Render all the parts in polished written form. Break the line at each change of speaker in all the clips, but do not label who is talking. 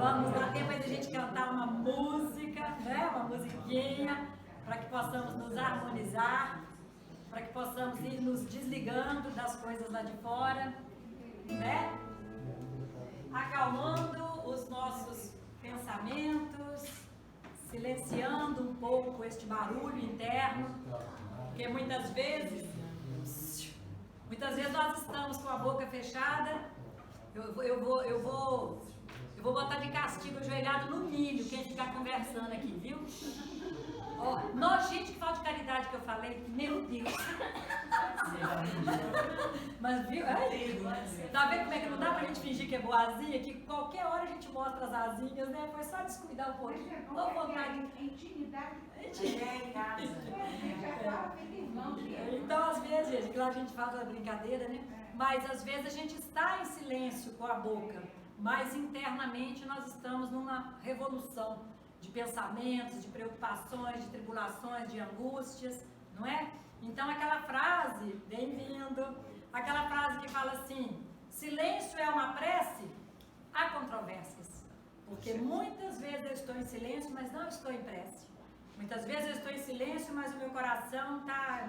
Vamos dar tempo aí de a gente cantar uma música, né? Uma musiquinha, para que possamos nos harmonizar, para que possamos ir nos desligando das coisas lá de fora, né? Acalmando os nossos pensamentos, silenciando um pouco este barulho interno, porque muitas vezes nós estamos com a boca fechada. Eu vou botar de castigo ajoelhado no milho quem ficar conversando aqui, viu? Ó, nojento que falta de caridade que eu falei, meu Deus. Mas viu? Tá vendo como é que não dá pra gente fingir que é boazinha? Que qualquer hora a gente mostra as asinhas, né? Foi só descuidar um pouquinho. Ou vontade.
Intimidade em casa.
Então, às vezes, gente, claro, a gente fala da brincadeira, né? Mas às vezes a gente está em silêncio com a boca, mas internamente nós estamos numa revolução de pensamentos, de preocupações, de tribulações, de angústias, não é? Então aquela frase, bem-vindo, aquela frase que fala assim, silêncio é uma prece, há controvérsias, porque muitas vezes eu estou em silêncio, mas não estou em prece. Muitas vezes eu estou em silêncio, mas o meu coração está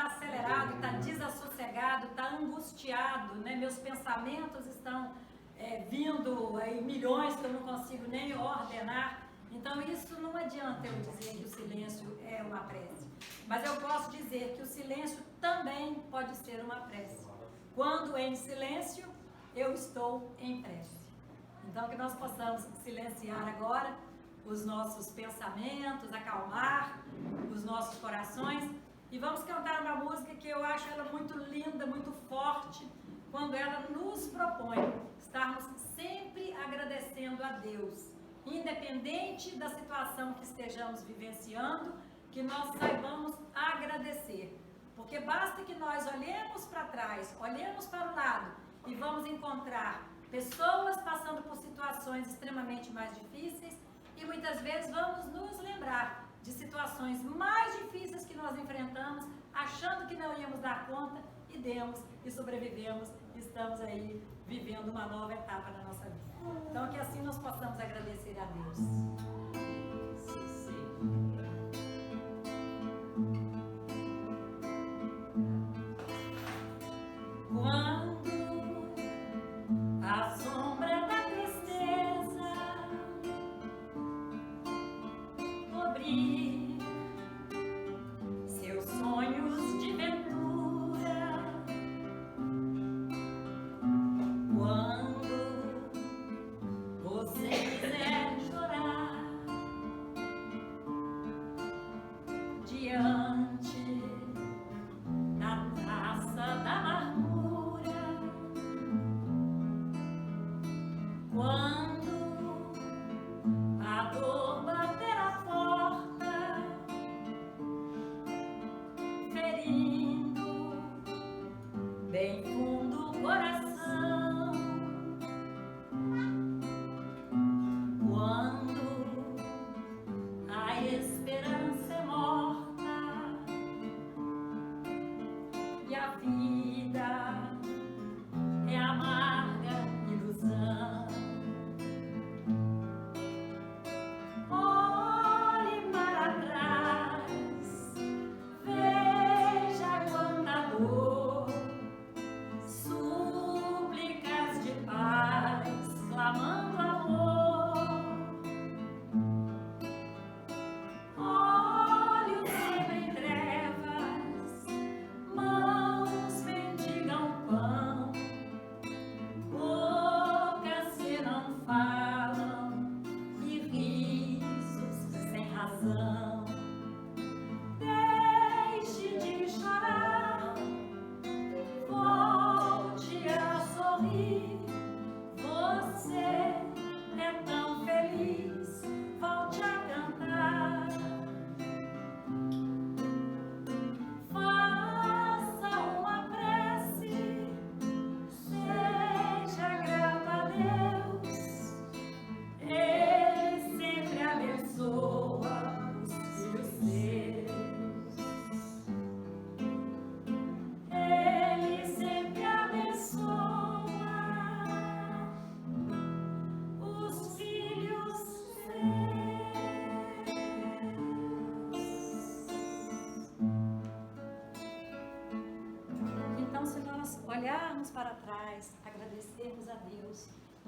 acelerado, está desassossegado, está angustiado, né? Meus pensamentos estão vindo aí milhões que eu não consigo nem ordenar. Então isso não adianta eu dizer que o silêncio é uma prece, mas eu posso dizer que o silêncio também pode ser uma prece. Quando em silêncio eu estou em prece. Então que nós possamos silenciar agora os nossos pensamentos, acalmar os nossos corações e vamos cantar uma música que eu acho ela muito linda, muito forte, quando ela nos propõe estarmos sempre agradecendo a Deus, independente da situação que estejamos vivenciando, que nós saibamos agradecer, porque basta que nós olhemos para trás, olhemos para o lado e vamos encontrar pessoas passando por situações extremamente mais difíceis e muitas vezes vamos nos lembrar de situações mais difíceis que nós enfrentamos, achando que não íamos dar conta e demos e sobrevivemos, e estamos aí vivendo uma nova etapa na nossa vida. Então que assim nós possamos agradecer a Deus. Quando a sombra da tristeza cobrir seus sonhos de ventura, quando você quiser chorar diante da taça da amargura, quando a dor bater a porta, ferindo bem fundo o coração, quando a esperança é morta e a vida é amarga ilusão.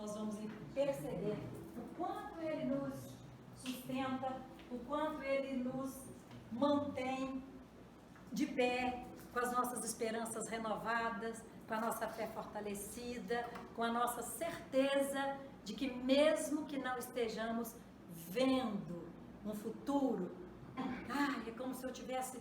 nós vamos perceber o quanto Ele nos sustenta, o quanto Ele nos mantém de pé, com as nossas esperanças renovadas, com a nossa fé fortalecida, com a nossa certeza de que mesmo que não estejamos vendo um futuro, é como se eu estivesse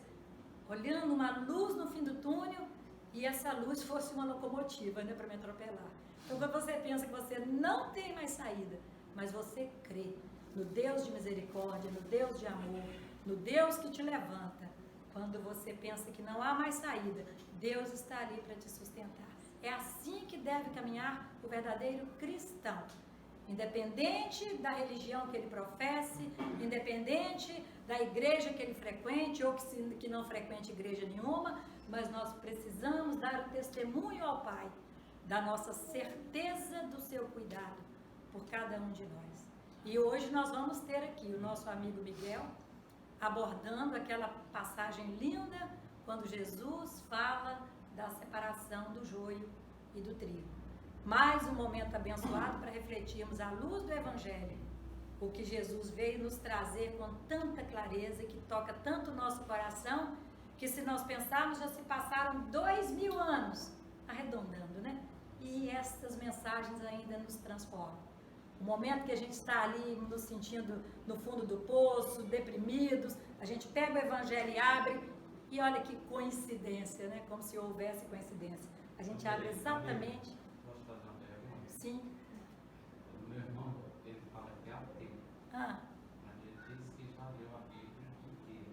olhando uma luz no fim do túnel e essa luz fosse uma locomotiva, né, para me atropelar. Então, quando você pensa que você não tem mais saída, mas você crê no Deus de misericórdia, no Deus de amor, no Deus que te levanta, quando você pensa que não há mais saída, Deus está ali para te sustentar. É assim que deve caminhar o verdadeiro cristão. Independente da religião que ele professe, independente da igreja que ele frequente ou que não frequente igreja nenhuma, mas nós precisamos dar o testemunho ao Pai da nossa certeza do seu cuidado por cada um de nós. E hoje nós vamos ter aqui o nosso amigo Miguel abordando aquela passagem linda quando Jesus fala da separação do joio e do trigo. Mais um momento abençoado para refletirmos à luz do Evangelho o que Jesus veio nos trazer com tanta clareza, que toca tanto o nosso coração, que se nós pensarmos já se passaram 2000 anos, arredondando, né? E essas mensagens ainda nos transformam. O momento que a gente está ali nos sentindo no fundo do poço, deprimidos, a gente pega o Evangelho e abre, e olha que coincidência, né? Como se houvesse coincidência. A gente abre exatamente...
Posso fazer uma pergunta?
Sim.
O meu irmão, ele fala que é ateu, mas ele disse que já leu a Bíblia inteira.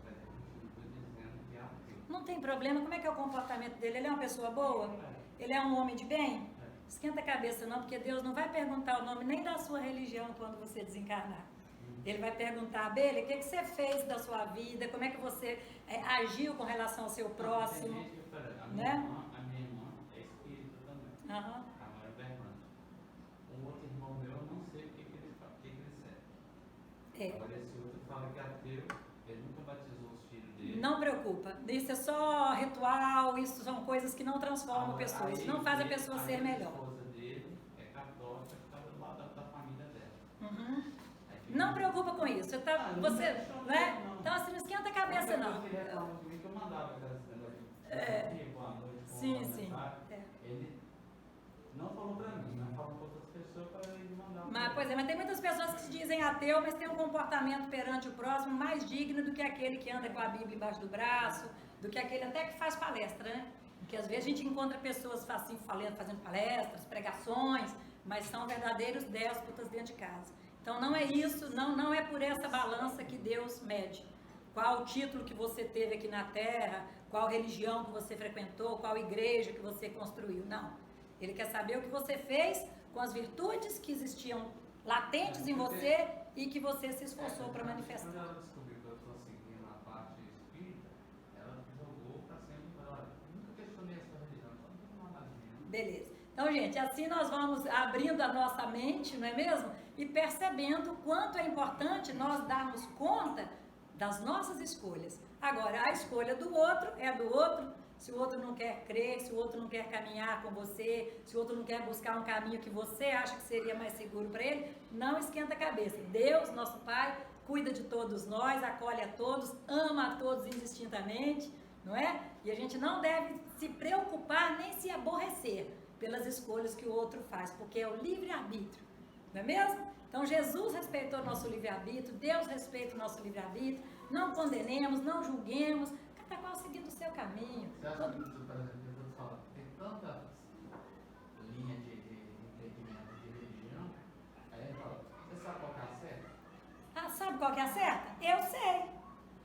Mas ele continua dizendo que é ateu.
Não tem problema, como é que é o comportamento dele? Ele é uma pessoa boa? Ele é um homem de bem? Esquenta a cabeça não, porque Deus não vai perguntar o nome nem da sua religião quando você desencarnar. Ele vai perguntar, Abelha, o que você fez da sua vida? Como é que você agiu com relação ao seu próximo?
Tem gente que fala, a
né?
minha irmã é espírita também.
Aham.
A Maria Bernardo. Um outro irmão meu, eu não sei o que ele serve. Agora esse outro fala que é ateu, ele nunca batizou os filhos dele.
Não preocupa, isso é só ritual, isso são coisas que não transformam pessoas, isso não faz a pessoa ser melhor.
A esposa dele é católica, que está do lado da família dela.
Uhum. Não preocupa com isso, né? Então assim, não esquenta a cabeça não.
Que eu mandava aquelas negócios boa noite,
sim.
Ele não falou para mim, mas falou para outras pessoas para ele mandar.
Mas tem muitas pessoas que se dizem ateu, mas tem um comportamento perante o próximo mais digno do que aquele que anda com a Bíblia embaixo do braço, do que aquele até que faz palestra, né? Porque às vezes a gente encontra pessoas assim, fazendo palestras, pregações, mas são verdadeiros déspotas dentro de casa. Então não é isso, não é por essa balança que Deus mede. Qual o título que você teve aqui na terra, qual religião que você frequentou, qual igreja que você construiu, não. Ele quer saber o que você fez com as virtudes que existiam latentes em você e que você se esforçou para manifestar.
Quando ela descobriu que eu estou seguindo a parte espírita, ela jogou para sempre e falou, olha, nunca questionei essa religião, só não tem nada de mim.
Beleza. Então, gente, assim nós vamos abrindo a nossa mente, não é mesmo? E percebendo o quanto é importante nós darmos conta das nossas escolhas. Agora, a escolha do outro é do outro. Se o outro não quer crer, se o outro não quer caminhar com você, se o outro não quer buscar um caminho que você acha que seria mais seguro para ele, não esquenta a cabeça. Deus, nosso Pai, cuida de todos nós, acolhe a todos, ama a todos indistintamente, não é? E a gente não deve se preocupar nem se aborrecer pelas escolhas que o outro faz, porque é o livre-arbítrio, não é mesmo? Então Jesus respeitou o nosso livre-arbítrio, Deus respeita o nosso livre-arbítrio, não condenemos, não julguemos, cada qual seguindo o seu caminho.
Você acha que, por exemplo, eu vou falar, tem tanta linha de entendimento de religião, aí ele fala, você sabe qual que é a certa?
Ah, sabe qual que é a certa? Eu sei.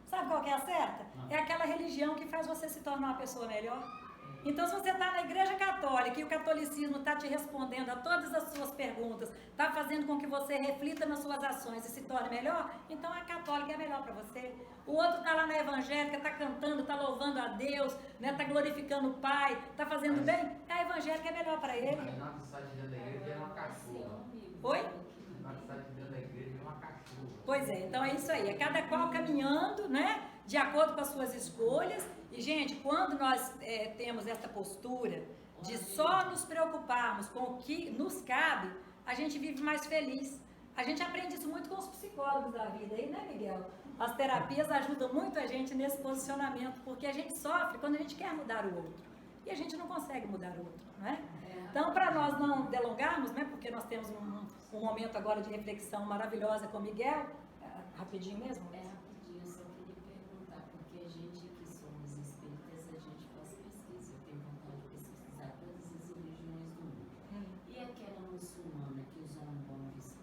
Sabe qual que é a certa? É aquela religião que faz você se tornar uma pessoa melhor. Então, se você está na igreja católica e o catolicismo está te respondendo a todas as suas perguntas, está fazendo com que você reflita nas suas ações e se torne melhor, então a católica é melhor para você. O outro está lá na evangélica, está cantando, está louvando a Deus, né, está glorificando o Pai, está fazendo bem, a evangélica é melhor para ele.
Aí na cidade dentro da igreja é uma cachorra.
Oi?
Na cidade dentro da igreja é uma cachorra.
Pois é, então é isso aí, é cada qual caminhando, né, de acordo com as suas escolhas. E, gente, quando nós temos essa postura de só nos preocuparmos com o que nos cabe, a gente vive mais feliz. A gente aprende isso muito com os psicólogos da vida aí, né, Miguel? As terapias ajudam muito a gente nesse posicionamento, porque a gente sofre quando a gente quer mudar o outro. E a gente não consegue mudar o outro, não é? Então, para nós não delongarmos, né, porque nós temos um momento agora de reflexão maravilhosa com o Miguel, rapidinho mesmo?
Rapidinho, eu só queria perguntar, porque a gente que somos espíritas, a gente faz pesquisa, eu tenho vontade de pesquisar todas as religiões do mundo. E aquela muçulmana que usa um bom vestido?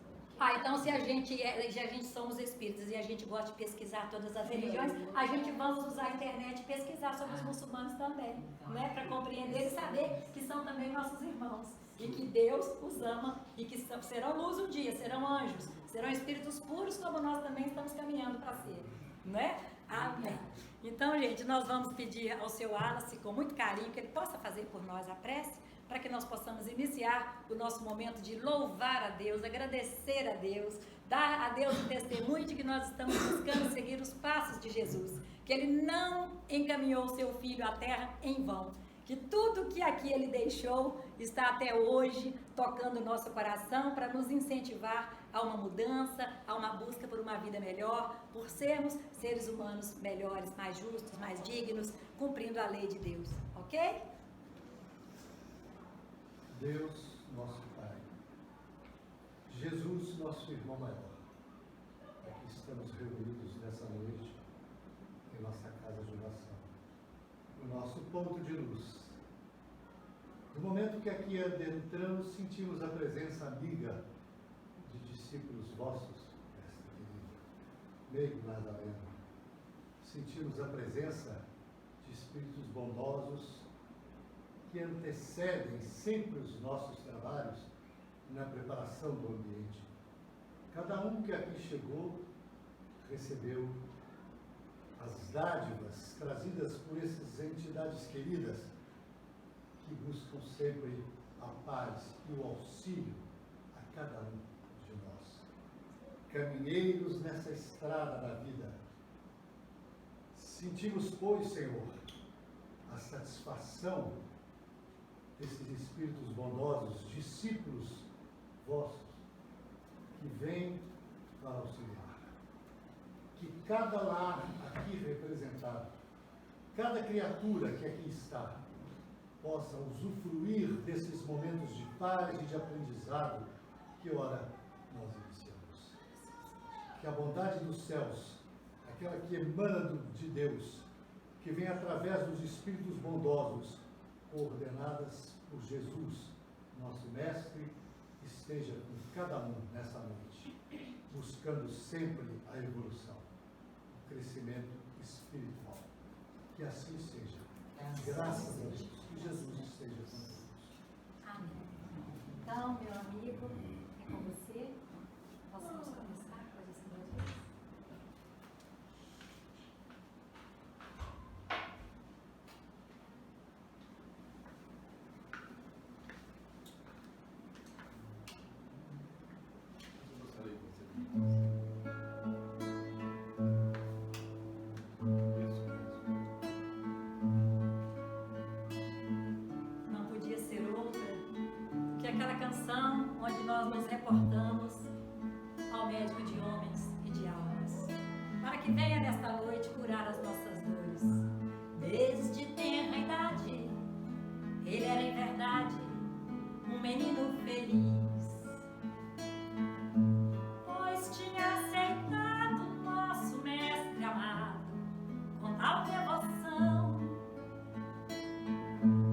Então se a gente somos espíritas e a gente gosta de pesquisar todas as religiões, a gente vamos usar a internet e pesquisar sobre os muçulmanos também, né? Para compreender e saber que são também nossos irmãos. E que Deus os ama e que serão luz um dia, serão anjos, serão espíritos puros como nós também estamos caminhando para ser, né? Amém. Então, gente, nós vamos pedir ao seu Wallace, com muito carinho, que ele possa fazer por nós a prece, para que nós possamos iniciar o nosso momento de louvar a Deus, agradecer a Deus, dar a Deus o testemunho de que nós estamos buscando seguir os passos de Jesus, que Ele não encaminhou o seu Filho à terra em vão, que tudo que aqui Ele deixou está até hoje tocando o nosso coração para nos incentivar a uma mudança, a uma busca por uma vida melhor, por sermos seres humanos melhores, mais justos, mais dignos, cumprindo a lei de Deus, ok?
Deus, nosso Pai, Jesus, nosso irmão maior, aqui estamos reunidos nessa noite em nossa casa de oração, no nosso ponto de luz. No momento que aqui adentramos, sentimos a presença amiga de discípulos vossos, mestre querido, Meigo Nazareno. Sentimos a presença de espíritos bondosos que antecedem sempre os nossos trabalhos na preparação do ambiente. Cada um que aqui chegou recebeu as dádivas trazidas por essas entidades queridas que buscam sempre a paz e o auxílio a cada um de nós. Caminheiros nessa estrada da vida. Sentimos, pois, Senhor, a satisfação desses espíritos bondosos, discípulos vossos, que vêm para auxiliar. Que cada lar aqui representado, cada criatura que aqui está, possa usufruir desses momentos de paz e de aprendizado que ora nós iniciamos. Que a bondade dos céus, aquela que emana de Deus, que vem através dos espíritos bondosos, coordenadas por Jesus, nosso Mestre, esteja com cada um nessa noite, buscando sempre a evolução, o crescimento espiritual. Que assim seja. Graças a Deus. Que Jesus esteja com todos.
Amém. Então, meu amigo, é com você. Possamos começar com esse Deus. Não podia ser outra que aquela canção onde nós nos reportamos ao médico de homens e de almas, para que venha nesta noite curar as nossas dores. Desde tenra idade, ele era em verdade um menino feliz, pois tinha aceitado nosso mestre amado com tal devoção,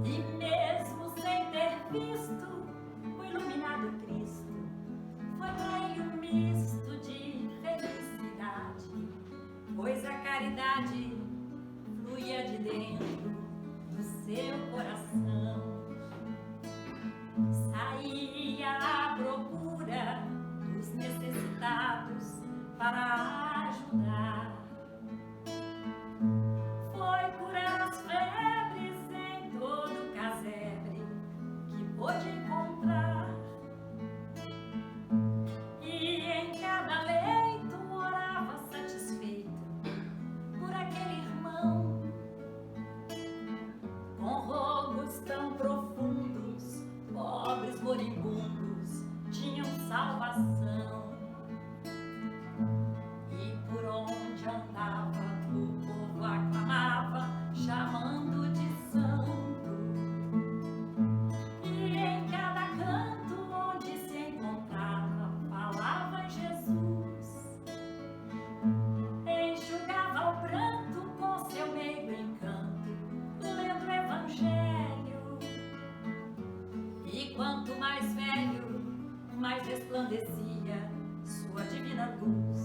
e mesmo sem ter visto o iluminado Cristo, foi para ele um misto de felicidade, pois a caridade fluía de dentro do seu coração. Saía resplandecia sua divina luz.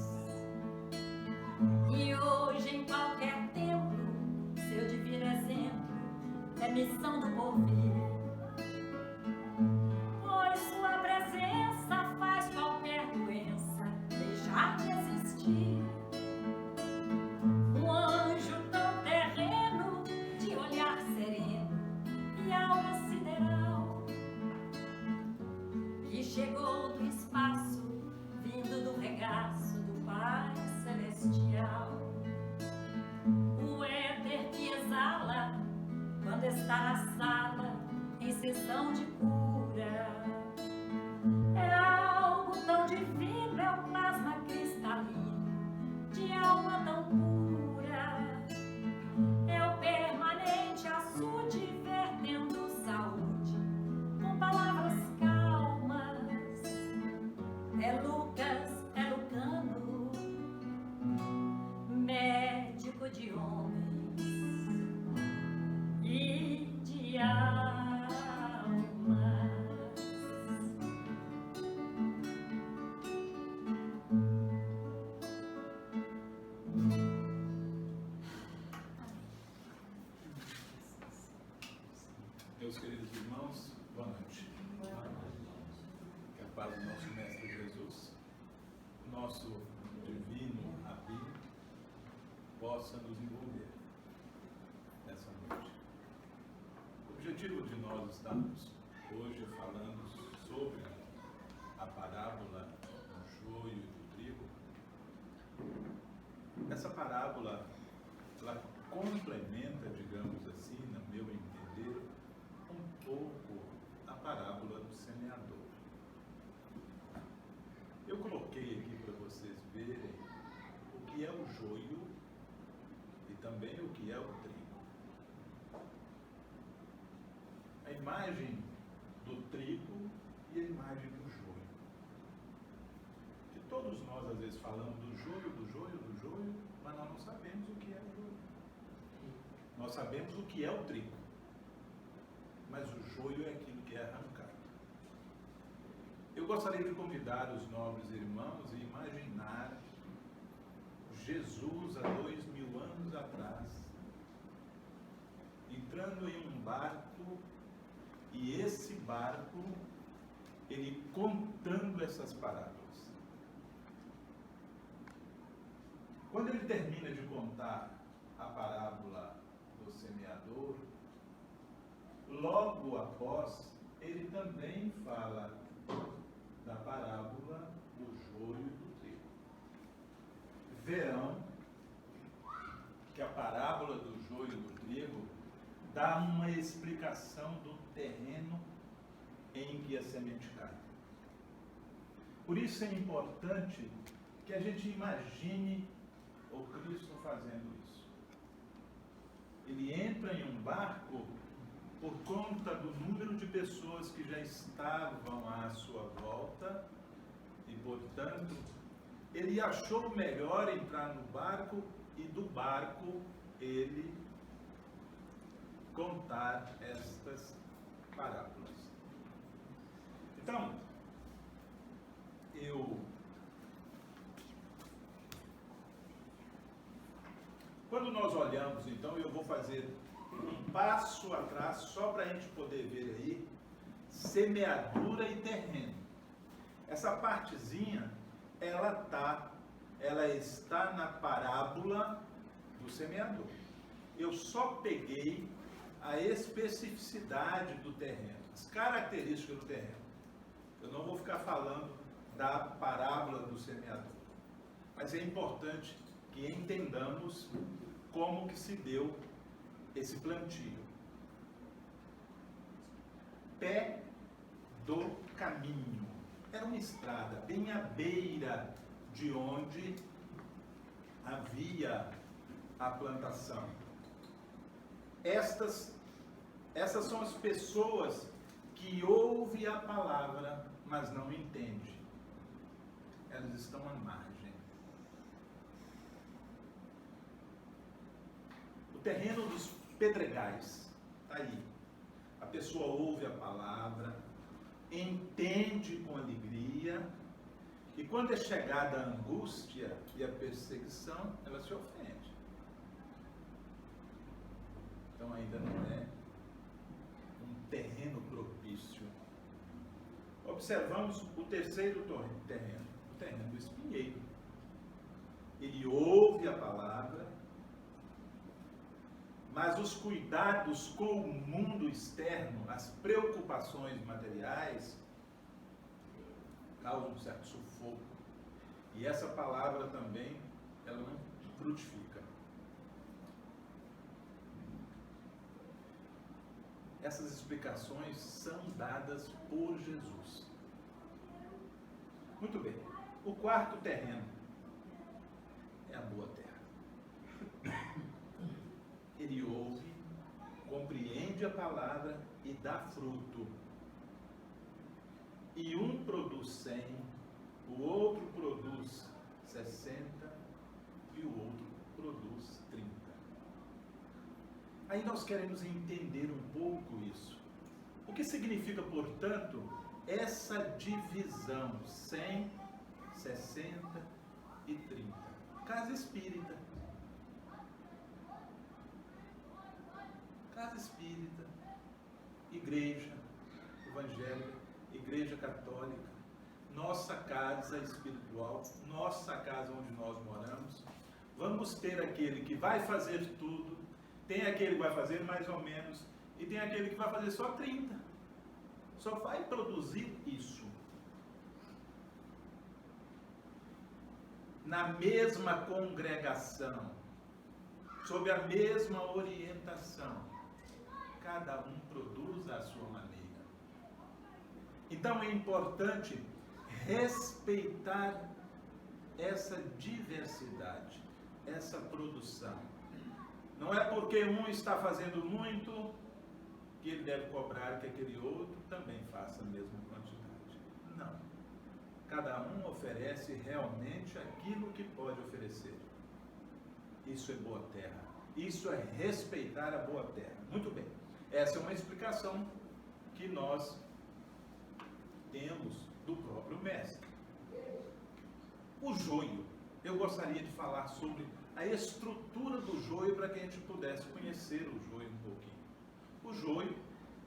E hoje, em qualquer templo, seu divino exemplo é missão do porvir. Pois sua presença faz qualquer doença deixar de existir. Um anjo tão terreno, de olhar sereno e aura sideral, que chegou do espaço, vindo do regaço do Pai Celestial. O éter que exala quando está na sala em sessão de cura é algo tão divino, é o plasma cristalino de alma tão pura. É o permanente açude vertendo saúde com palavras calmas. É Lucas, é Lucano, médico de homens e de almas.
Meus queridos irmãos, boa noite. Que a paz do nosso Mestre Jesus, nosso divino Rabi, possa nos envolver nessa noite. O objetivo de nós estarmos hoje falando sobre a parábola do joio e do trigo, essa parábola, ela complementa, digamos assim, no meu entender, um pouco a parábola do semeador. Eu coloquei aqui para vocês verem o que é o joio e também o que é o trigo. A imagem do trigo e a imagem do joio. Que todos nós às vezes falamos do joio, mas nós não sabemos o que é o joio. Nós sabemos o que é o trigo, mas o joio é aquilo que é arrancado. Eu gostaria de convidar os nobres irmãos a imaginar Jesus há 2000 anos atrás, entrando em um barco, e esse barco, ele contando essas parábolas. Quando ele termina de contar a parábola do semeador, logo após, ele também fala da parábola do joio e do trigo. Verão que a parábola do joio e do trigo dá uma explicação do terreno em que a semente cai. Por isso é importante que a gente imagine o Cristo fazendo isso. Ele entra em um barco por conta do número de pessoas que já estavam à sua volta e, portanto, ele achou melhor entrar no barco e do barco ele contar estas parábolas. Então, quando nós olhamos, então, eu vou fazer um passo atrás, só para a gente poder ver aí, semeadura e terreno. Essa partezinha, ela está na parábola do semeador. Eu só peguei a especificidade do terreno, as características do terreno. Eu não vou ficar falando da parábola do semeador. Mas é importante que entendamos como que se deu esse plantio. Pé do caminho. Era uma estrada bem à beira de onde havia a plantação. Essas são as pessoas que ouvem a palavra, mas não entendem. Elas estão à margem. O terreno dos pedregais, está aí. A pessoa ouve a palavra, entende com alegria, que quando é chegada a angústia e a perseguição, ela se ofende. Então ainda não é um terreno propício. Observamos o terceiro terreno, o terreno do espinheiro. Ele ouve a palavra, mas os cuidados com o mundo externo, as preocupações materiais, causam um certo sufoco. E essa palavra também, ela não frutifica. Essas explicações são dadas por Jesus. Muito bem. O quarto terreno é a boa terra. Ele ouve, compreende a palavra e dá fruto. E um produz 100, o outro produz 60 e o outro produz 30. Aí nós queremos entender um pouco isso. O que significa, portanto, essa divisão 100, 60 e 30? Casa espírita. Casa espírita, igreja evangélica, igreja católica, nossa casa espiritual, nossa casa onde nós moramos. Vamos ter aquele que vai fazer tudo, tem aquele que vai fazer mais ou menos, e tem aquele que vai fazer só 30. Só vai produzir isso. Na mesma congregação, sob a mesma orientação, cada um produz à sua maneira. Então é importante respeitar essa diversidade, essa produção. Não é porque um está fazendo muito que ele deve cobrar que aquele outro também faça a mesma quantidade. Não. Cada um oferece realmente aquilo que pode oferecer. Isso é boa terra. Isso é respeitar a boa terra. Muito bem. Essa é uma explicação que nós temos do próprio mestre. O joio. Eu gostaria de falar sobre a estrutura do joio para que a gente pudesse conhecer o joio um pouquinho. O joio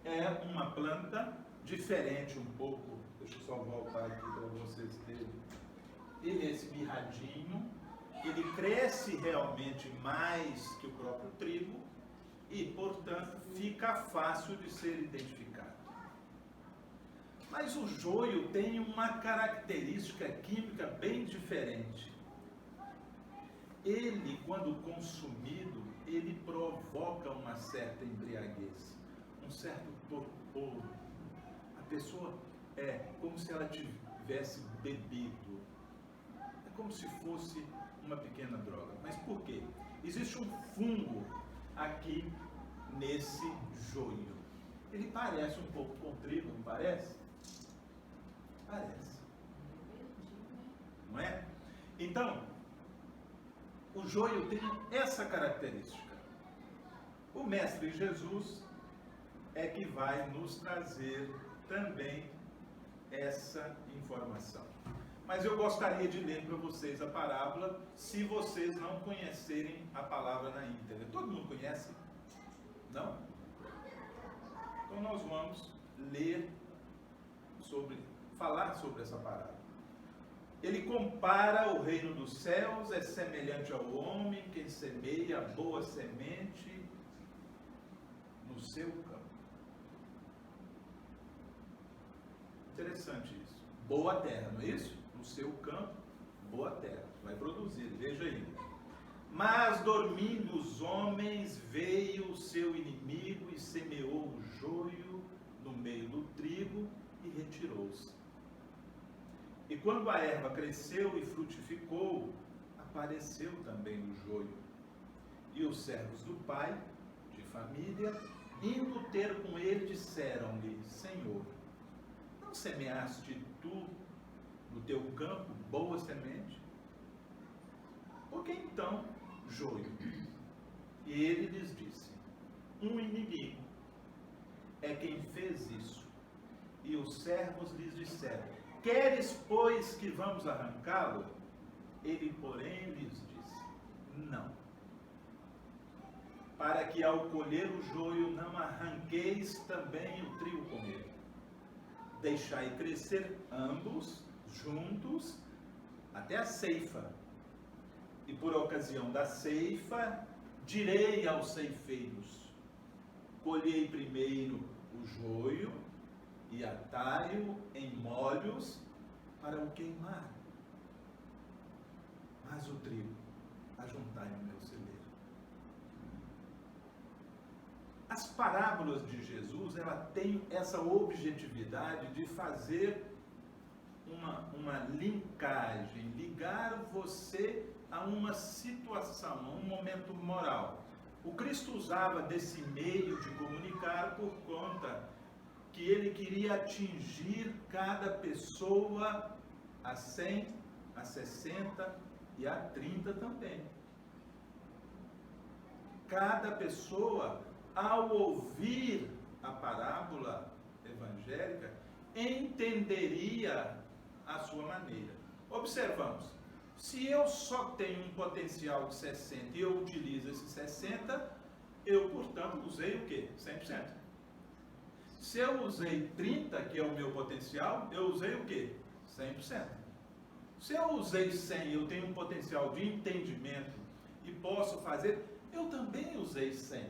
é uma planta diferente um pouco. Deixa eu só voltar aqui para vocês terem. Ele é esmirradinho. Ele cresce realmente mais que o próprio trigo e, portanto, fica fácil de ser identificado. Mas o joio tem uma característica química bem diferente. Ele, quando consumido, ele provoca uma certa embriaguez, um certo torpor. A pessoa é como se ela tivesse bebido. É como se fosse uma pequena droga. Mas por quê? Existe um fungo aqui nesse joio. Ele parece um pouco com trigo, não parece? Parece. Não é? Então, o joio tem essa característica. O Mestre Jesus é que vai nos trazer também essa informação. Mas eu gostaria de ler para vocês a parábola, se vocês não conhecerem a palavra na íntegra. Todo mundo conhece? Não? Então nós vamos ler falar sobre essa parábola. Ele compara o reino dos céus, é semelhante ao homem que semeia a boa semente no seu campo. Interessante isso. Boa terra, não é isso? No seu campo, boa terra. Vai produzir, veja aí. Mas dormindo os homens, veio o seu inimigo e semeou o joio no meio do trigo e retirou-se. E quando a erva cresceu e frutificou, apareceu também o joio. E os servos do pai, de família, indo ter com ele, disseram-lhe: Senhor, não semeaste tu no teu campo boa semente? Por que então joio? E ele lhes disse: um inimigo é quem fez isso. E os servos lhes disseram: Queres, pois, que vamos arrancá-lo? Ele, porém, lhes disse: não. Para que ao colher o joio não arranqueis também o trigo com ele. Deixai crescer ambos juntos até a ceifa. E por ocasião da ceifa, direi aos ceifeiros: colhei primeiro o joio e atai-o em molhos para o queimar, mas o trigo ajuntai no meu celeiro. As parábolas de Jesus, ela tem essa objetividade de fazer uma linkagem, ligar você a uma situação, a um momento moral. O Cristo usava desse meio de comunicar por conta que ele queria atingir cada pessoa a 100, a 60 e a 30 também. Cada pessoa, ao ouvir a parábola evangélica, entenderia a sua maneira. Observamos, se eu só tenho um potencial de 60 e eu utilizo esse 60, eu, portanto, usei o quê? 100%. Se eu usei 30, que é o meu potencial, eu usei o quê? 100%. Se eu usei 100 e eu tenho um potencial de entendimento e posso fazer, eu também usei 100.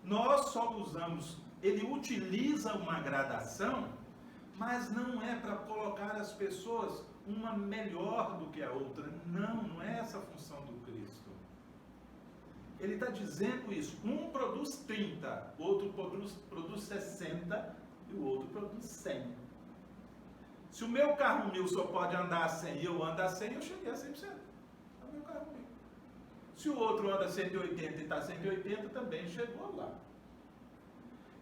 Nós só usamos, ele utiliza uma gradação, mas não é para colocar as pessoas uma melhor do que a outra. Não, não é essa a função do Cristo. Ele está dizendo isso. Um produz 30, o outro produz 60 e o outro produz 100. Se o meu carro 1000 só pode andar a 100 e eu ando a 100, eu cheguei a 100%. É o meu carro 1000. Se o outro anda a 180 e está a 180, também chegou lá.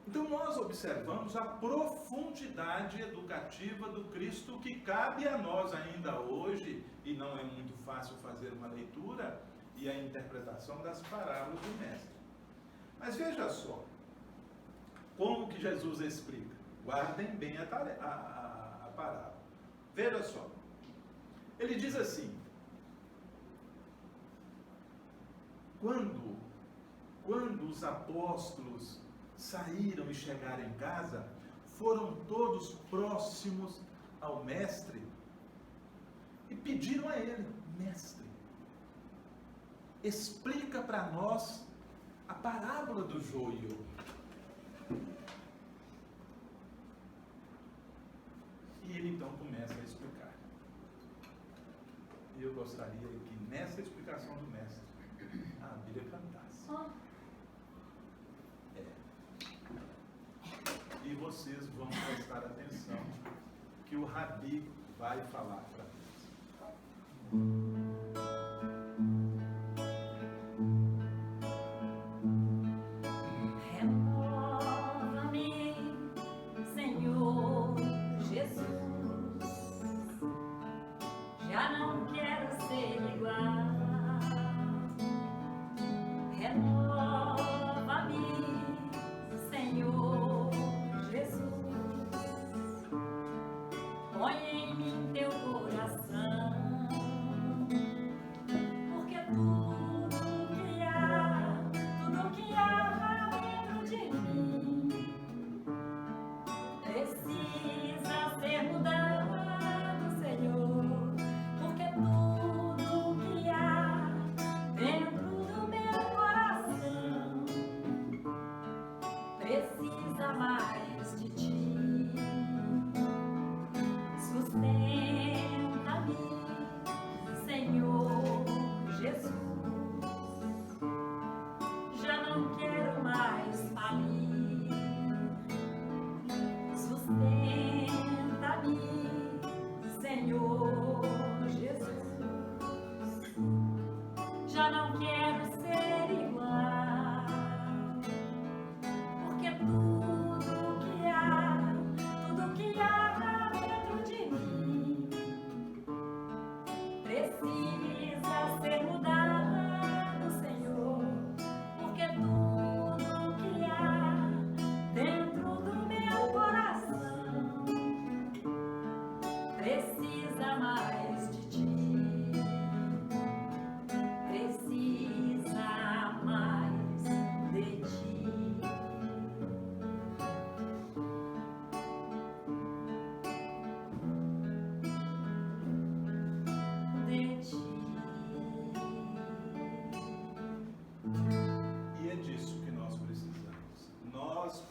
Então nós observamos a profundidade educativa do Cristo que cabe a nós ainda hoje, e não é muito fácil fazer uma leitura e a interpretação das parábolas do Mestre. Mas veja só, como que Jesus explica? Guardem bem a parábola. Veja só, ele diz assim: quando os apóstolos saíram e chegaram em casa, foram todos próximos ao mestre e pediram a ele: mestre, explica para nós a parábola do joio. E ele então começa a explicar. E eu gostaria que nessa explicação do mestre a Bíblia cantasse. E vocês vão prestar atenção que o Rabi vai falar para nós.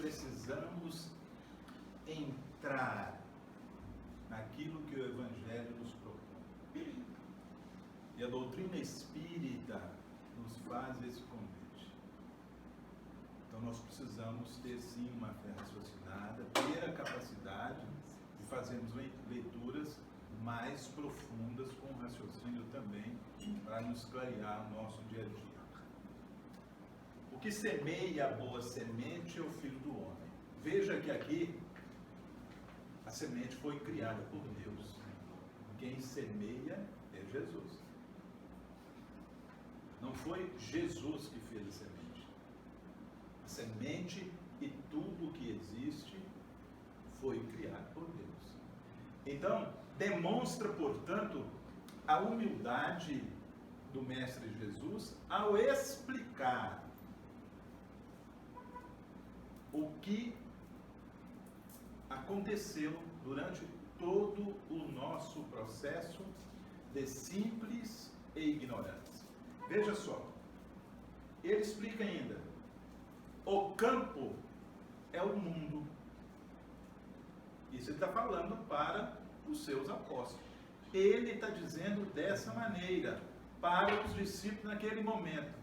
precisamos entrar naquilo que o Evangelho nos propõe. E a doutrina espírita nos faz esse convite. Então nós precisamos ter sim uma fé raciocinada, ter a capacidade de fazermos leituras mais profundas com raciocínio também, para nos clarear o nosso dia a dia. O que semeia a boa semente é o Filho do Homem. Veja que aqui a semente foi criada por Deus. Quem semeia é Jesus. Não foi Jesus que fez a semente. A semente e tudo que existe foi criado por Deus. Então, demonstra, portanto, a humildade do Mestre Jesus ao explicar o que aconteceu durante todo o nosso processo de simples e ignorantes. Veja só, ele explica ainda, o campo é o mundo. Isso ele está falando para os seus apóstolos. Ele está dizendo dessa maneira, para os discípulos naquele momento.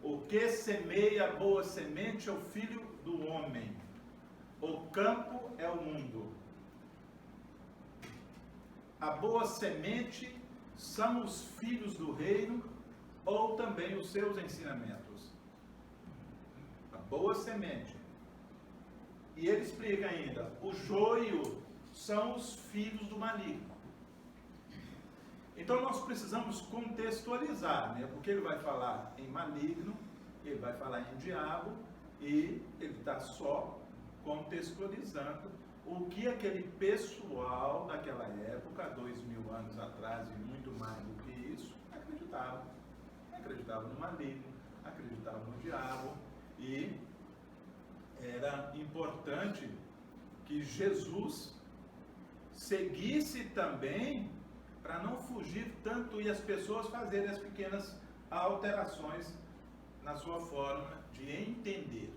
O que semeia a boa semente é o Filho do Homem. O campo é o mundo. A boa semente são os filhos do reino ou também os seus ensinamentos. A boa semente. E ele explica ainda, o joio são os filhos do maligno. Então nós precisamos contextualizar, né? Porque ele vai falar em maligno, ele vai falar em diabo, e ele está só contextualizando o que aquele pessoal daquela época, 2000 anos atrás e muito mais do que isso, acreditava. Acreditava no maligno, acreditava no diabo, e era importante que Jesus seguisse também para não fugir tanto e as pessoas fazerem as pequenas alterações na sua forma de entender.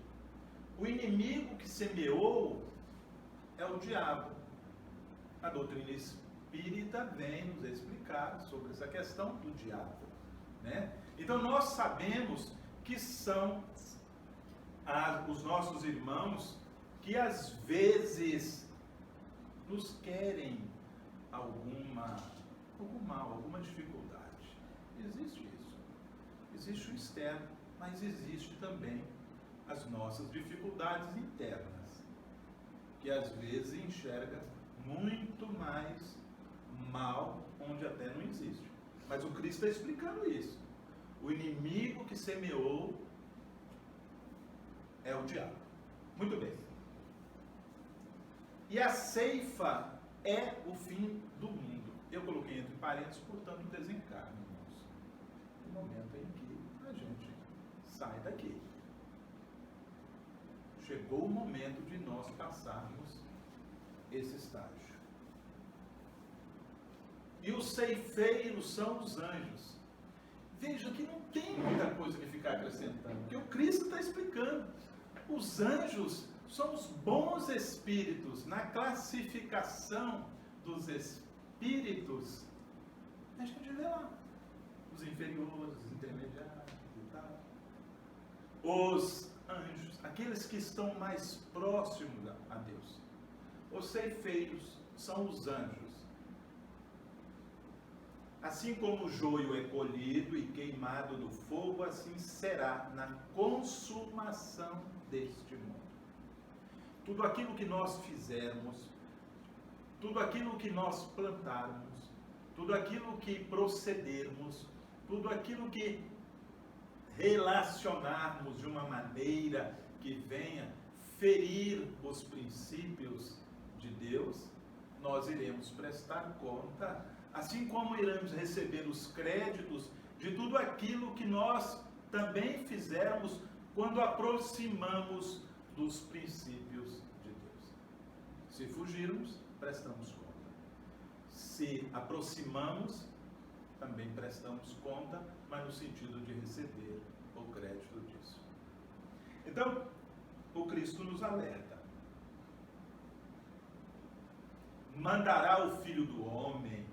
O inimigo que semeou é o diabo. A doutrina espírita vem nos explicar sobre essa questão do diabo, né? Então nós sabemos que são os nossos irmãos que às vezes nos querem algum mal, alguma dificuldade. Existe isso. Existe o externo, mas existe também as nossas dificuldades internas, que às vezes enxerga muito mais mal onde até não existe. Mas o Cristo está explicando isso. O inimigo que semeou é o diabo. Muito bem. E a ceifa é o fim do mundo. Eu coloquei entre parênteses, portanto, o desencarne, irmãos. No momento em que a gente sai daqui. Chegou o momento de nós passarmos esse estágio. E os ceifeiros são os anjos. Veja que não tem muita coisa que ficar acrescentando, porque o Cristo está explicando. Os anjos são os bons espíritos. Na classificação dos espíritos, a gente vê lá os inferiores, os intermediários e tal. Os anjos, aqueles que estão mais próximos a Deus. Os ceifeiros são os anjos. Assim como o joio é colhido e queimado no fogo, assim será na consumação deste mundo. Tudo aquilo que nós fizermos, tudo aquilo que nós plantarmos, tudo aquilo que procedermos, tudo aquilo que relacionarmos de uma maneira que venha ferir os princípios de Deus, nós iremos prestar conta, assim como iremos receber os créditos de tudo aquilo que nós também fizermos quando aproximamos dos princípios de Deus. Se fugirmos, prestamos conta. Se aproximamos, também prestamos conta, mas no sentido de receber o crédito disso. Então, o Cristo nos alerta. Mandará o Filho do Homem,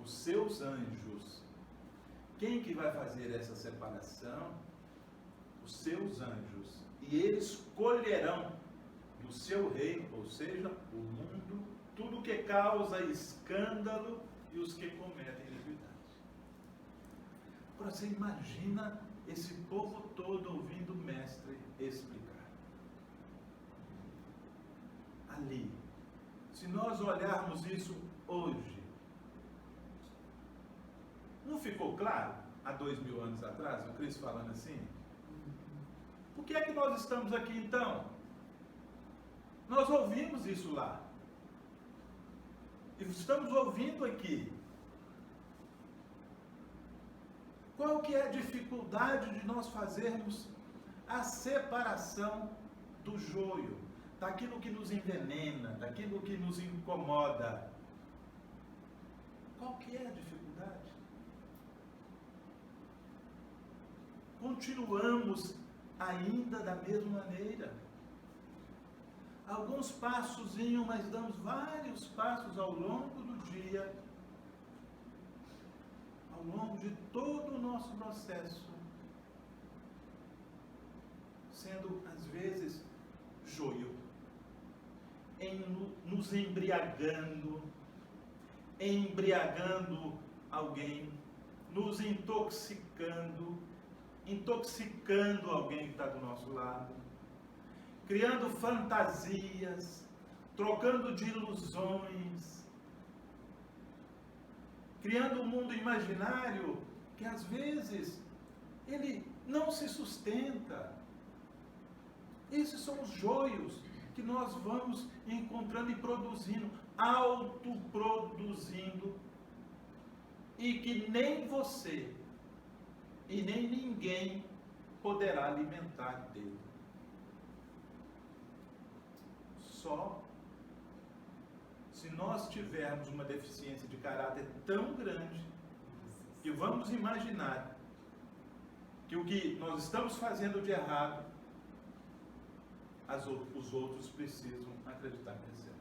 os seus anjos. Quem que vai fazer essa separação? Os seus anjos. E eles colherão do seu reino, ou seja, o mundo, tudo que causa escândalo e os que cometem iniquidade. Agora você imagina esse povo todo ouvindo o mestre explicar. Ali, se nós olharmos isso hoje, não ficou claro, há 2000 anos atrás, o Cristo falando assim? Por que é que nós estamos aqui então? Nós ouvimos isso lá. E estamos ouvindo aqui. Qual que é a dificuldade de nós fazermos a separação do joio, daquilo que nos envenena, daquilo que nos incomoda? Qual que é a dificuldade? Continuamos ainda da mesma maneira. Alguns passos, mas damos vários passos ao longo do dia, ao longo de todo o nosso processo, sendo às vezes joio, nos embriagando alguém, nos intoxicando alguém que está do nosso lado, criando fantasias, trocando de ilusões, criando um mundo imaginário que às vezes ele não se sustenta. Esses são os joios que nós vamos encontrando e produzindo, autoproduzindo, e que nem você e nem ninguém poderá alimentar dele. Só se nós tivermos uma deficiência de caráter tão grande que vamos imaginar que o que nós estamos fazendo de errado, os outros precisam acreditar que é certo.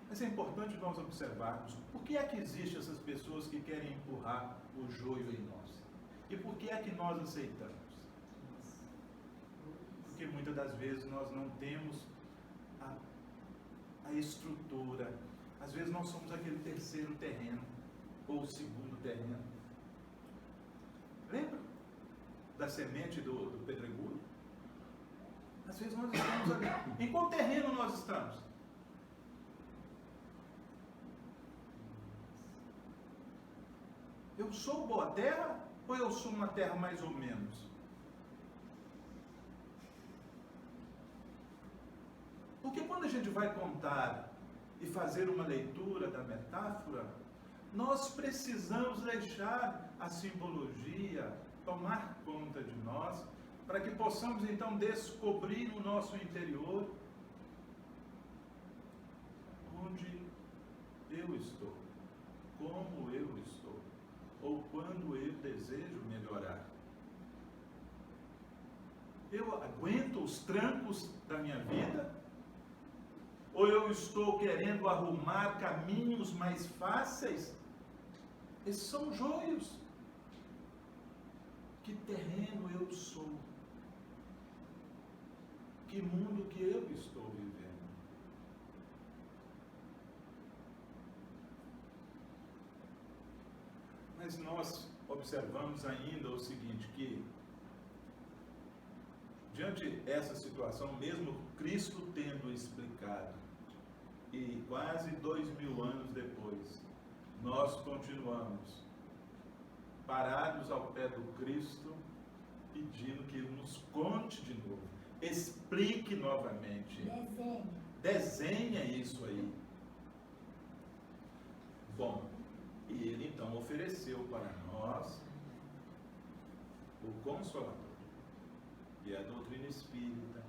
Mas é importante nós observarmos por que é que existem essas pessoas que querem empurrar o joio em nós. E por que é que nós aceitamos? Porque muitas das vezes nós não temos a estrutura. Às vezes nós somos aquele terceiro terreno, ou segundo terreno. Lembra da semente do pedregulho? Às vezes nós estamos ali. Em qual terreno nós estamos? Eu sou boa terra ou eu sou uma terra mais ou menos? Porque quando a gente vai contar e fazer uma leitura da metáfora, nós precisamos deixar a simbologia tomar conta de nós, para que possamos então descobrir no nosso interior onde eu estou, como eu estou, ou quando eu desejo melhorar. Eu aguento os trancos da minha vida? Ou eu estou querendo arrumar caminhos mais fáceis? Esses são joios. Que terreno eu sou? Que mundo que eu estou vivendo? Mas nós observamos ainda o seguinte, que diante dessa situação, mesmo Cristo tendo explicado, e quase 2000 anos depois, nós continuamos parados ao pé do Cristo, pedindo que Ele nos conte de novo, explique novamente, desenha isso aí. Bom, e Ele então ofereceu para nós o Consolador, e a doutrina espírita,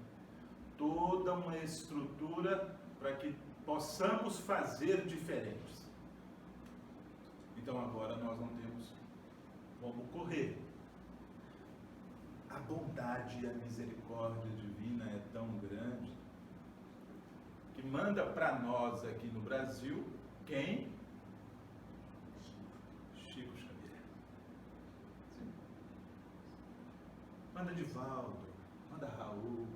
toda uma estrutura para que possamos fazer diferentes. Então agora nós não temos como correr. a bondade e a misericórdia divina é tão grande que manda para nós aqui no Brasil quem? Chico Xavier. Sim. Manda Divaldo, manda Raul,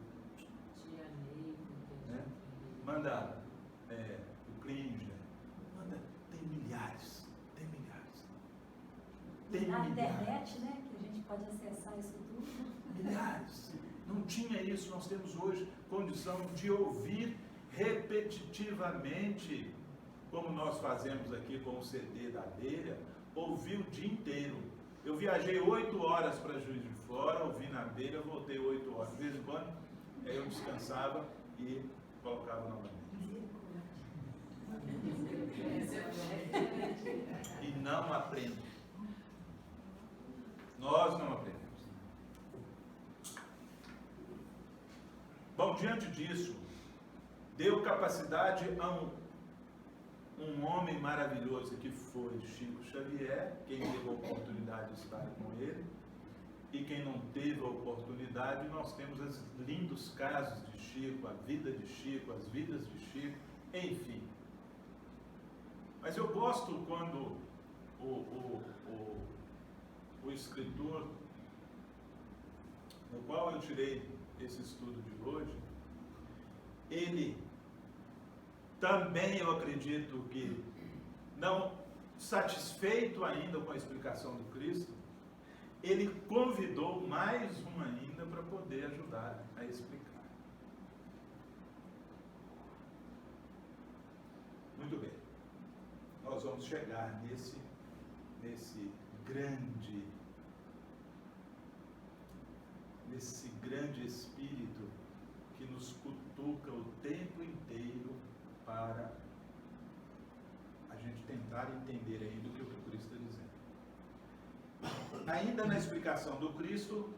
Tia Neiva,
né? Manda o Klinger, manda, tem milhares. Tem
Na
milhares.
internet, né, que a gente pode acessar isso tudo.
Milhares. Não tinha isso, nós temos hoje condição de ouvir repetitivamente, como nós fazemos aqui com o CD da Abelha, ouvir o dia inteiro. Eu viajei 8 horas para Juiz de Fora, ouvi na Abelha, voltei 8 horas. De vez em quando eu descansava e colocava novamente. E não aprendo. Nós não aprendemos. Bom, diante disso, deu capacidade a um homem maravilhoso que foi Chico Xavier, quem teve a oportunidade de estar com ele, e quem não teve a oportunidade, nós temos os lindos casos de Chico, a vida de Chico, as vidas de Chico, enfim. Mas eu gosto quando o escritor, no qual eu tirei esse estudo de hoje, ele também, eu acredito que, não satisfeito ainda com a explicação do Cristo, ele convidou mais um ainda para poder ajudar a explicar. Muito bem. Nós vamos chegar nesse grande espírito que nos cutuca o tempo inteiro para a gente tentar entender ainda o que o Cristo está dizendo. Ainda na explicação do Cristo,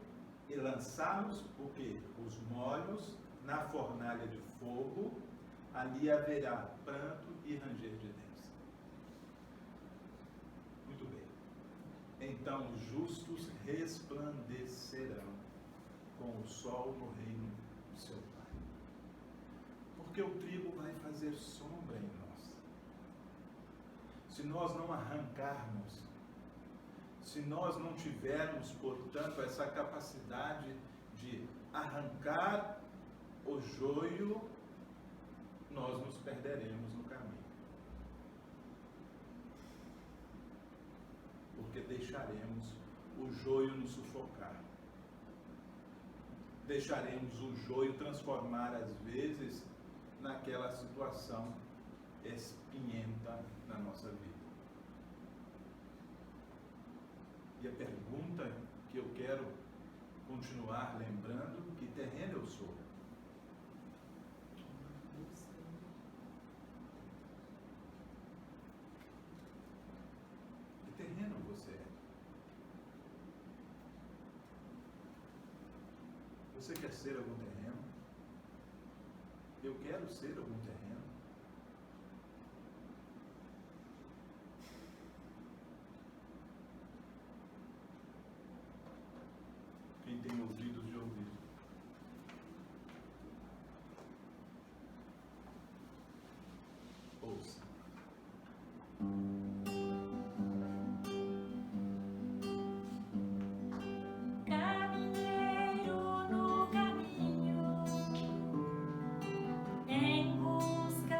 e lançá-los, porque os molhos na fornalha de fogo, ali haverá pranto e ranger de dentes. Muito bem. Então os justos resplandecerão com o sol no reino do seu Pai. Porque o trigo vai fazer sombra em nós. Se nós não arrancarmos, se nós não tivermos, portanto, essa capacidade de arrancar o joio, nós nos perderemos no caminho. Porque deixaremos o joio nos sufocar. Deixaremos o joio transformar, às vezes, naquela situação espinhenta na nossa vida. E a pergunta que eu quero continuar lembrando, que terreno eu sou? Que terreno você é? Você quer ser algum terreno? Eu quero ser algum terreno? Quem tem ouvidos de ouvir. Ouça.
Caminheiro no caminho, em busca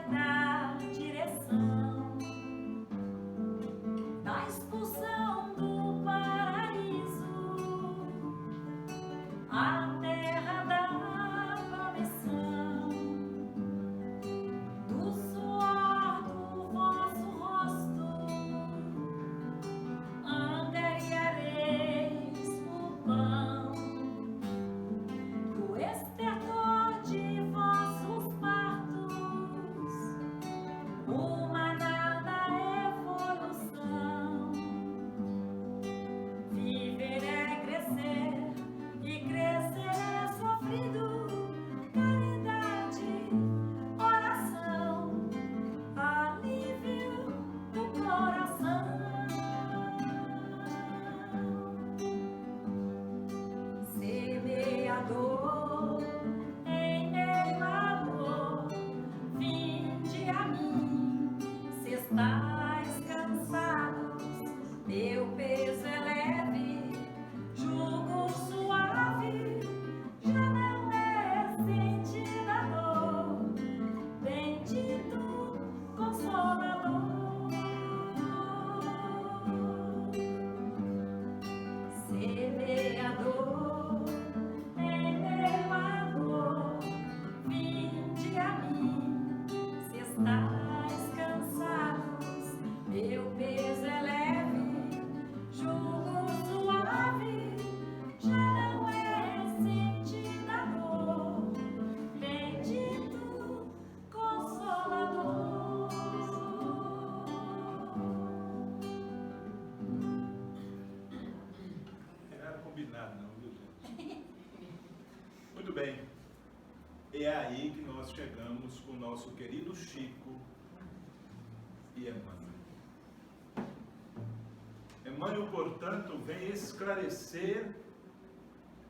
a mim, se estáis cansados, meu peso é leve, jugo suave, já não é sentida a dor, bendito Consolador, semeador, em meu amor, vinde a mim, se estáis cansados, meu peso é leve, jugo suave, já não é sentida a dor, bendito Consolador.
Era combinado não, viu, gente? Muito bem. É aí que nós chegamos com o nosso querido Chico e Emmanuel. Emmanuel, portanto, vem esclarecer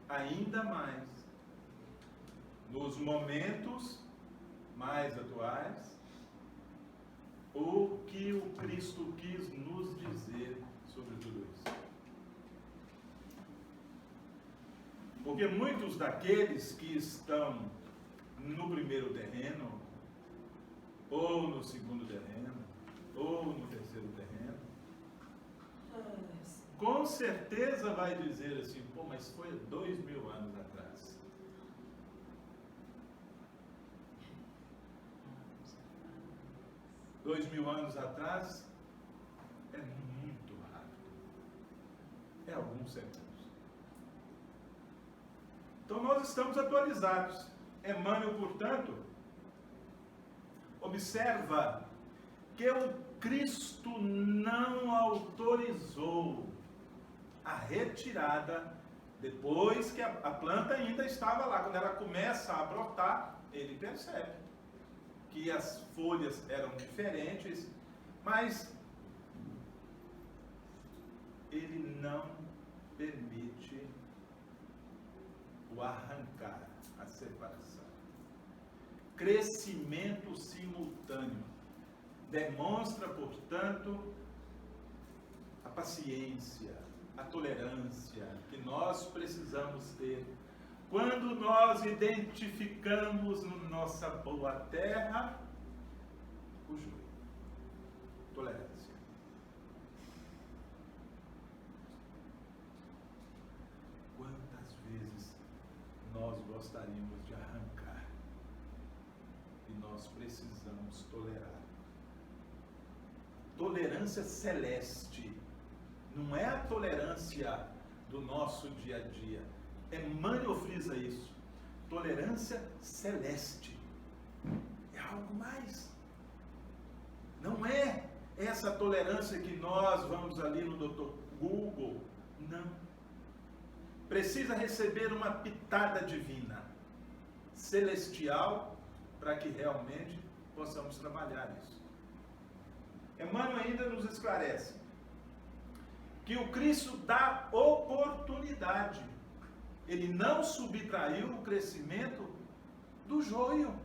ainda mais, nos momentos mais atuais, o que o Cristo quis nos dizer sobre tudo isso. Porque muitos daqueles que estão no primeiro terreno, ou no segundo terreno, ou no terceiro terreno, com certeza vai dizer assim, pô, mas foi 2000 anos atrás. Dois mil anos atrás é muito rápido. É alguns segundos. Então nós estamos atualizados. Emmanuel, portanto, observa que o Cristo não autorizou a retirada depois que a planta ainda estava lá. Quando ela começa a brotar, ele percebe que as folhas eram diferentes, mas ele não permite o arrancar, a separação. Crescimento simultâneo. Demonstra, portanto, a paciência, a tolerância que nós precisamos ter quando nós identificamos na nossa boa terra o joio. Tolerância. Quantas vezes nós gostaríamos de arrancar e nós precisamos tolerar? Tolerância celeste, não é a tolerância do nosso dia a dia. Emmanuel frisa isso. Tolerância celeste. É algo mais. Não é essa tolerância que nós vamos ali no Dr. Google. Não. Precisa receber uma pitada divina, celestial, para que realmente possamos trabalhar isso. Emmanuel ainda nos esclarece que o Cristo dá oportunidade. Ele não subtraiu o crescimento do joio.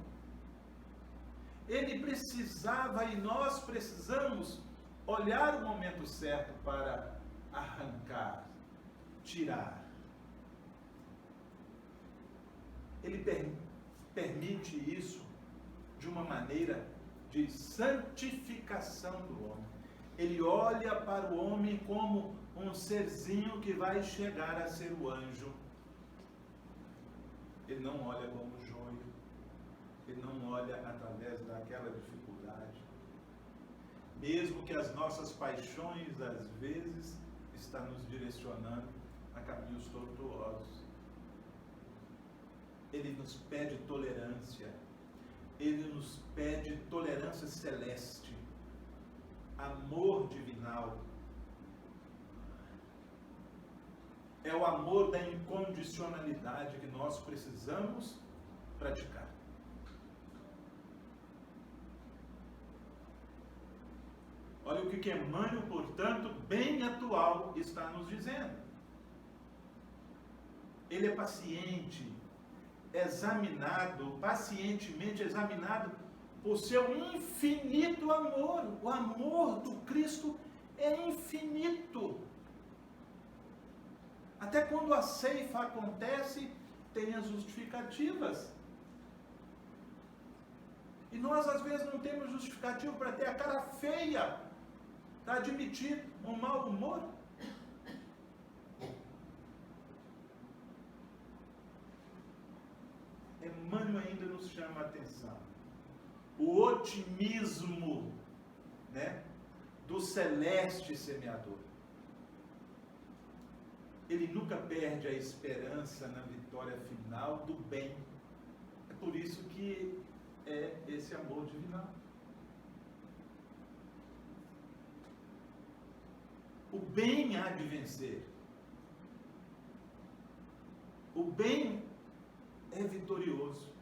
Ele precisava e nós precisamos olhar o momento certo para arrancar, tirar. Ele permite isso de uma maneira de santificação do homem. Ele olha para o homem como um serzinho que vai chegar a ser o anjo. Ele não olha como joio. Ele não olha através daquela dificuldade. Mesmo que as nossas paixões, às vezes, estão nos direcionando a caminhos tortuosos. Ele nos pede tolerância. Ele nos pede tolerância celeste. Amor divinal. É o amor da incondicionalidade que nós precisamos praticar. Olha o que Emmanuel, portanto, bem atual, está nos dizendo. Ele é paciente, pacientemente examinado por seu infinito amor. O amor do Cristo é infinito. Até quando a ceifa acontece, tem as justificativas. E nós, às vezes, não temos justificativo para ter a cara feia, para admitir um mau humor. Emmanuel ainda nos chama a atenção. O otimismo, né, do celeste semeador. Ele nunca perde a esperança na vitória final do bem. É por isso que é esse amor divinal. O bem há de vencer. O bem é vitorioso.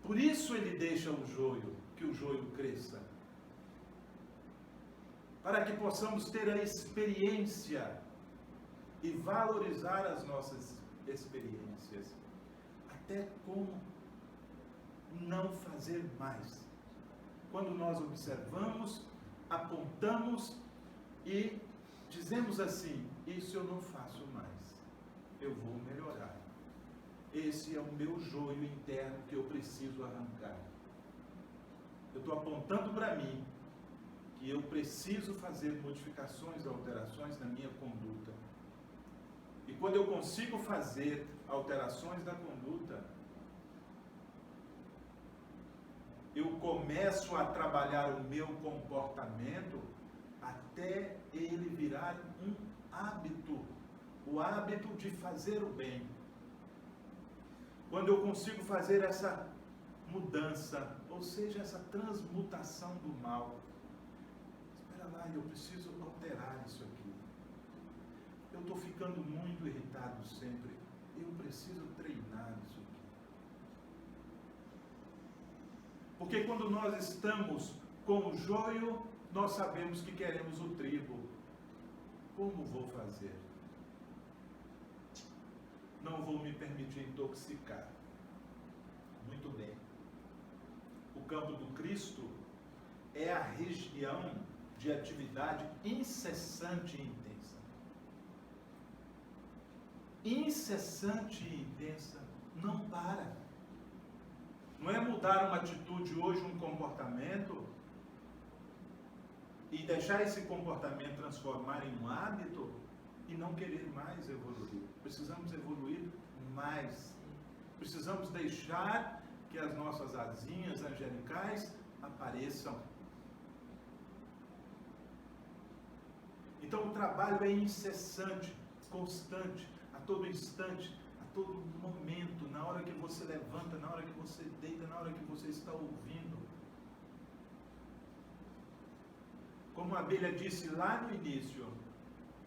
Por isso ele deixa o joio, que o joio cresça. Para que possamos ter a experiência e valorizar as nossas experiências. Até como não fazer mais. Quando nós observamos, apontamos e dizemos assim: isso eu não faço mais, eu vou melhorar. Esse é o meu joio interno que eu preciso arrancar. Eu estou apontando para mim que eu preciso fazer modificações, alterações na minha conduta. E quando eu consigo fazer alterações da conduta, eu começo a trabalhar o meu comportamento até ele virar um hábito, o hábito de fazer o bem. Quando eu consigo fazer essa mudança, ou seja, essa transmutação do mal, espera lá, eu preciso alterar isso aqui. Eu estou ficando muito irritado sempre, eu preciso treinar isso aqui. Porque quando nós estamos com o joio, nós sabemos que queremos o trigo. Como vou fazer? Não vou me permitir intoxicar. Muito bem. O campo do Cristo é a região de atividade incessante e intensa. Incessante e intensa. Não para. Não é mudar uma atitude hoje, um comportamento, e deixar esse comportamento transformar em um hábito e não querer mais evoluir. Precisamos evoluir mais. Precisamos deixar que as nossas asinhas angelicais apareçam. Então o trabalho é incessante, constante, a todo instante, a todo momento, na hora que você levanta, na hora que você deita, na hora que você está ouvindo. Como a Bíblia disse lá no início,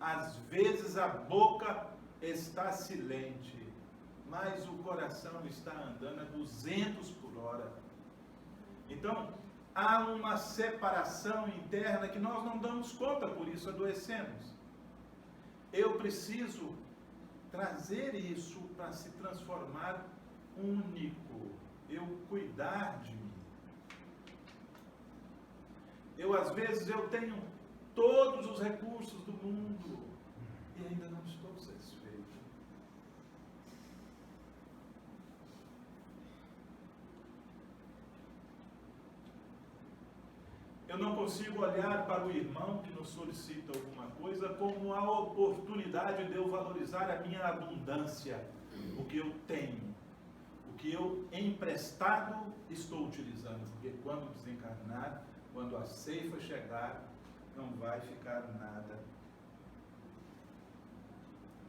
às vezes a boca está silente, mas o coração está andando a 200 por hora. Então, há uma separação interna que nós não damos conta, por isso adoecemos. Eu preciso trazer isso para se transformar único, eu cuidar de mim. Às vezes eu tenho todos os recursos do mundo e ainda não estou satisfeito. Eu não consigo olhar para o irmão que nos solicita alguma coisa como a oportunidade de eu valorizar a minha abundância, o que eu tenho, o que eu emprestado estou utilizando, porque quando desencarnar, quando a ceifa chegar, não vai ficar nada.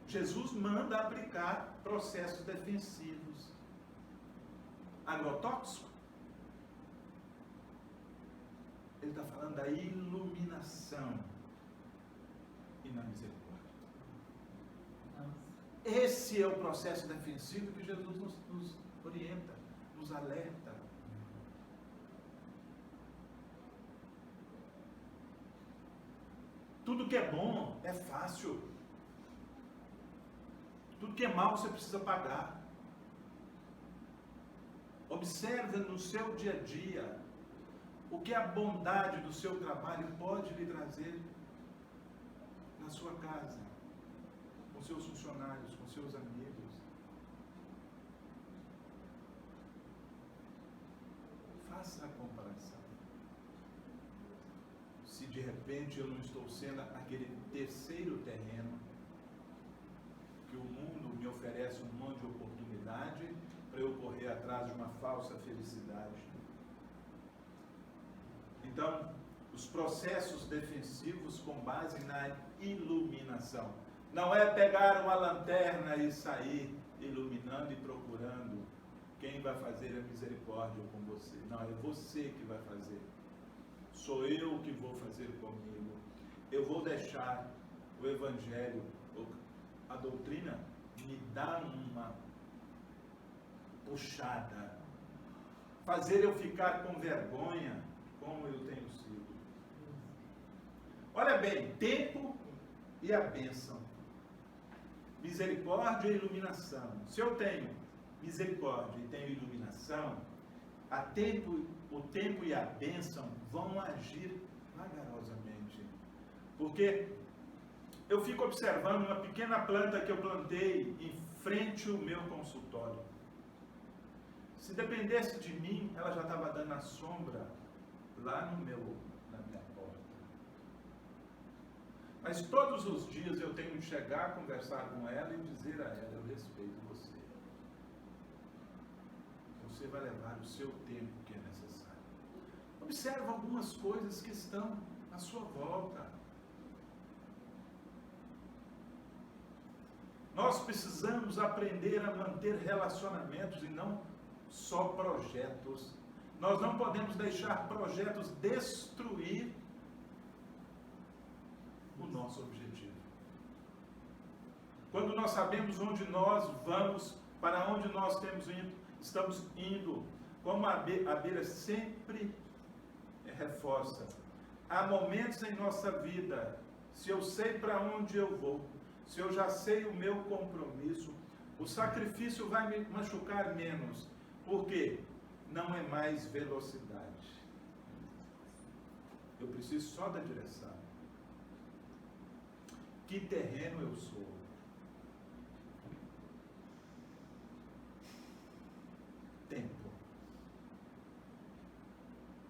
Jesus manda aplicar processos defensivos. Agrotóxico? Ele está falando da iluminação e na misericórdia. Esse é o processo defensivo que Jesus nos orienta, nos alerta. Tudo que é bom é fácil. Tudo que é mal você precisa pagar. Observe no seu dia a dia o que a bondade do seu trabalho pode lhe trazer na sua casa, com seus funcionários, com seus amigos. Faça a comparação. Se de repente eu não estou sendo aquele terceiro terreno que o mundo me oferece um monte de oportunidade para eu correr atrás de uma falsa felicidade. Então, os processos defensivos com base na iluminação. Não é pegar uma lanterna e sair iluminando e procurando quem vai fazer a misericórdia com você. Não, é você que vai fazer. Sou eu que vou fazer comigo. Eu vou deixar o Evangelho, a doutrina, me dar uma puxada, fazer eu ficar com vergonha, como eu tenho sido. Olha bem, tempo e a bênção, misericórdia e iluminação. Se eu tenho misericórdia e tenho iluminação, o tempo e a bênção vão agir vagarosamente, porque eu fico observando uma pequena planta que eu plantei em frente ao meu consultório. Se dependesse de mim, ela já estava dando a sombra lá na minha porta. Mas todos os dias eu tenho que chegar, conversar com ela e dizer a ela: eu respeito você. Você vai levar o seu tempo que é necessário. Observa algumas coisas que estão à sua volta. Nós precisamos aprender a manter relacionamentos e não só projetos. Nós não podemos deixar projetos destruir o nosso objetivo. Quando nós sabemos onde nós vamos, para onde nós estamos indo, como a Bíblia sempre reforça, há momentos em nossa vida, se eu sei para onde eu vou, se eu já sei o meu compromisso, o sacrifício vai me machucar menos. Por quê? Não é mais velocidade. Eu preciso só da direção. Que terreno eu sou? Tempo.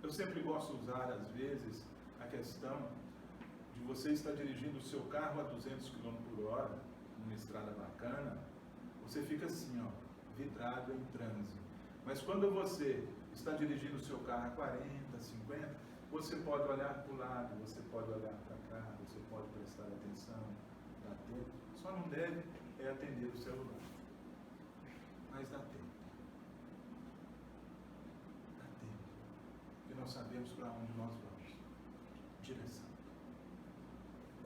Eu sempre gosto de usar, às vezes, a questão de você estar dirigindo o seu carro a 200 km por hora, numa estrada bacana, você fica assim, ó, vidrado em trânsito. Mas quando você está dirigindo o seu carro a 40, 50, você pode olhar para o lado, você pode olhar para cá, você pode prestar atenção, dá tempo. Só não deve atender o celular. Mas dá tempo. Dá tempo. E nós sabemos para onde nós vamos. Direção.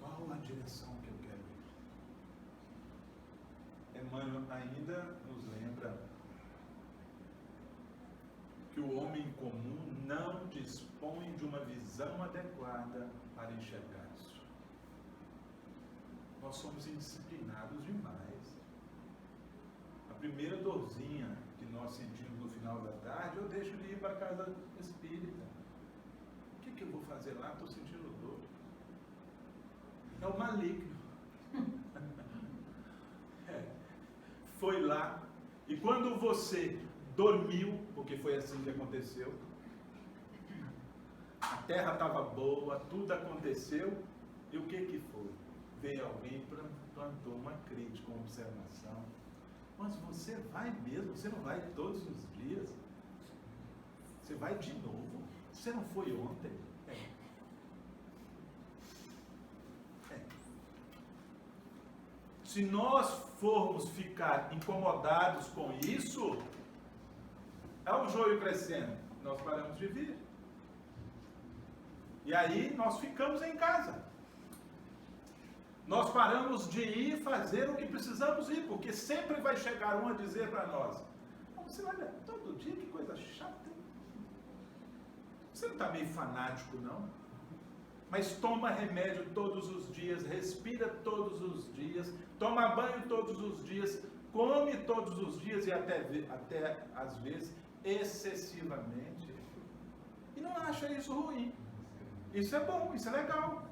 Qual a direção que eu quero ir? Emmanuel ainda nos lembra que o homem comum não dispõe de uma visão adequada para enxergar isso. Nós somos indisciplinados demais. A primeira dorzinha que nós sentimos no final da tarde, eu deixo de ir para a casa espírita. O que eu vou fazer lá? Estou sentindo dor. É o maligno. Foi lá, e quando você dormiu, porque foi assim que aconteceu, a terra estava boa, tudo aconteceu, e o que foi? Veio alguém, plantou uma crítica, uma observação. Mas você vai mesmo? Você não vai todos os dias? Você vai de novo? Você não foi ontem? Se nós formos ficar incomodados com isso, é o joio crescendo, nós paramos de vir. E aí nós ficamos em casa. Nós paramos de ir fazer o que precisamos ir, porque sempre vai chegar um a dizer para nós: você vai ler todo dia, que coisa chata. Você não está meio fanático, não? Mas toma remédio todos os dias, respira todos os dias, toma banho todos os dias, come todos os dias e até às vezes excessivamente e não acha isso ruim. Isso é bom, isso é legal.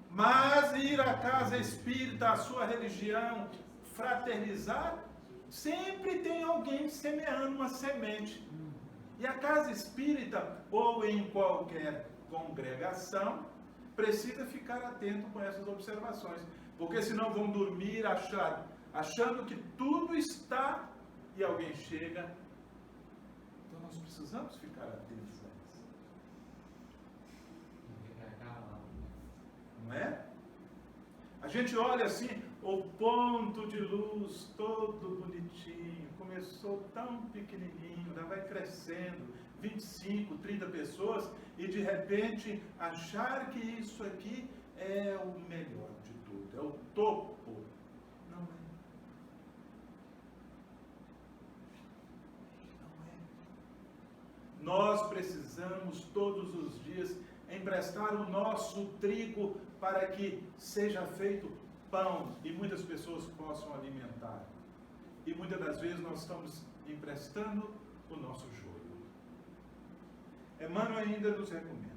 Mas ir à casa espírita, à sua religião, fraternizar, sempre tem alguém semeando uma semente. E a casa espírita, ou em qualquer congregação, precisa ficar atento com essas observações. Porque senão vão dormir achando que tudo está e alguém chega. Então nós precisamos ficar atentos a isso. Não é? A gente olha assim, o ponto de luz todo bonitinho, começou tão pequenininho, ainda vai crescendo, 25, 30 pessoas, e de repente achar que isso aqui é o melhor de tudo, é o topo. Não é. Não é. Nós precisamos todos os dias emprestar o nosso trigo para que seja feito pão e muitas pessoas possam alimentar. E muitas das vezes nós estamos emprestando o nosso joio. Emmanuel ainda nos recomenda,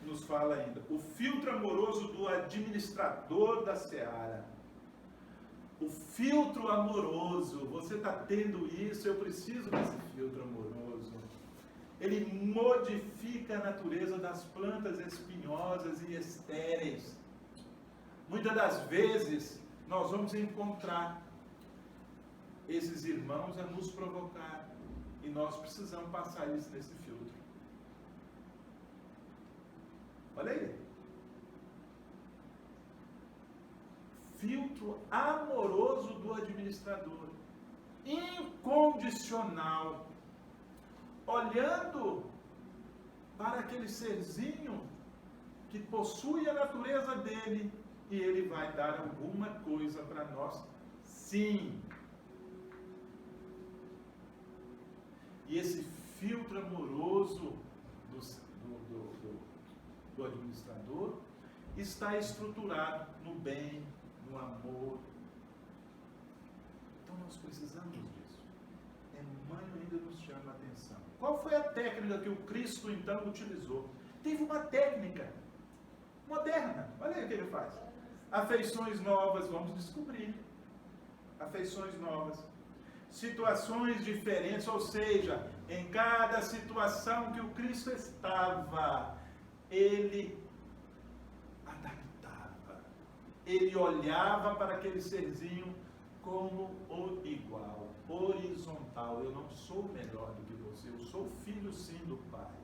nos fala ainda, o filtro amoroso do administrador da seara. O filtro amoroso, você está tendo isso, eu preciso desse filtro amoroso. Ele modifica a natureza das plantas espinhosas e estéreis. Muitas das vezes, nós vamos encontrar esses irmãos a nos provocar. E nós precisamos passar isso nesse filtro. Olha aí. Filtro amoroso do administrador. Incondicional. Olhando para aquele serzinho que possui a natureza dele e ele vai dar alguma coisa para nós, sim. E esse filtro amoroso do administrador está estruturado no bem, no amor. Então nós precisamos disso. Emmanuel ainda nos chama a atenção. Qual foi a técnica que o Cristo então utilizou? Teve uma técnica moderna. Olha aí o que ele faz. Afeições novas, vamos descobrir. Afeições novas. Situações diferentes, ou seja, em cada situação que o Cristo estava, ele adaptava. Ele olhava para aquele serzinho como o igual, horizontal. Eu não sou melhor do que você, eu sou filho sim do Pai.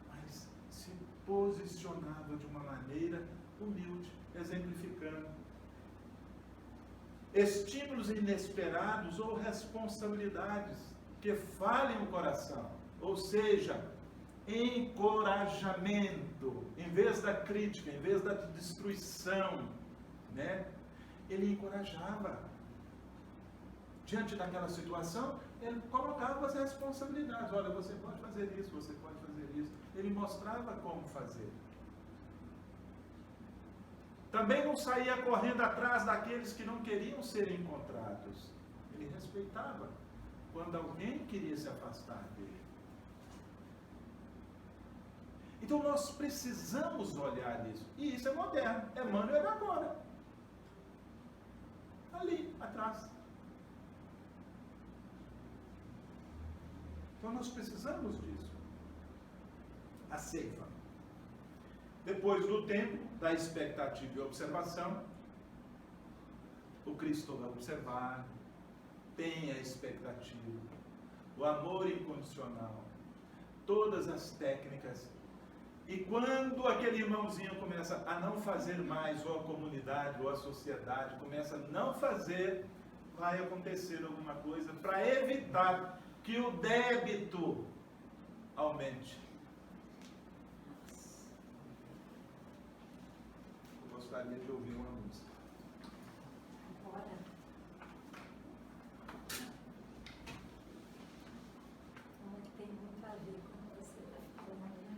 Mas se posicionava de uma maneira humilde, exemplificando. Estímulos inesperados ou responsabilidades que falem o coração, ou seja, encorajamento, em vez da crítica, em vez da destruição, né? Ele encorajava. Diante daquela situação, ele colocava as responsabilidades. Olha, você pode fazer isso, você pode fazer isso. Ele mostrava como fazer. Também não saía correndo atrás daqueles que não queriam ser encontrados. Ele respeitava quando alguém queria se afastar dele. Então nós precisamos olhar isso. E isso é moderno. Emmanuel é agora. Ali, atrás. Então nós precisamos disso. A ceifa. Depois do tempo da expectativa e observação, o Cristo vai observar, tem a expectativa, o amor incondicional, todas as técnicas. E quando aquele irmãozinho começa a não fazer mais, ou a comunidade, ou a sociedade começa a não fazer, vai acontecer alguma coisa para evitar que o débito aumente. Eu gostaria de ouvir uma música.
Bora. Uma que tem muito a ver com você está falando, né?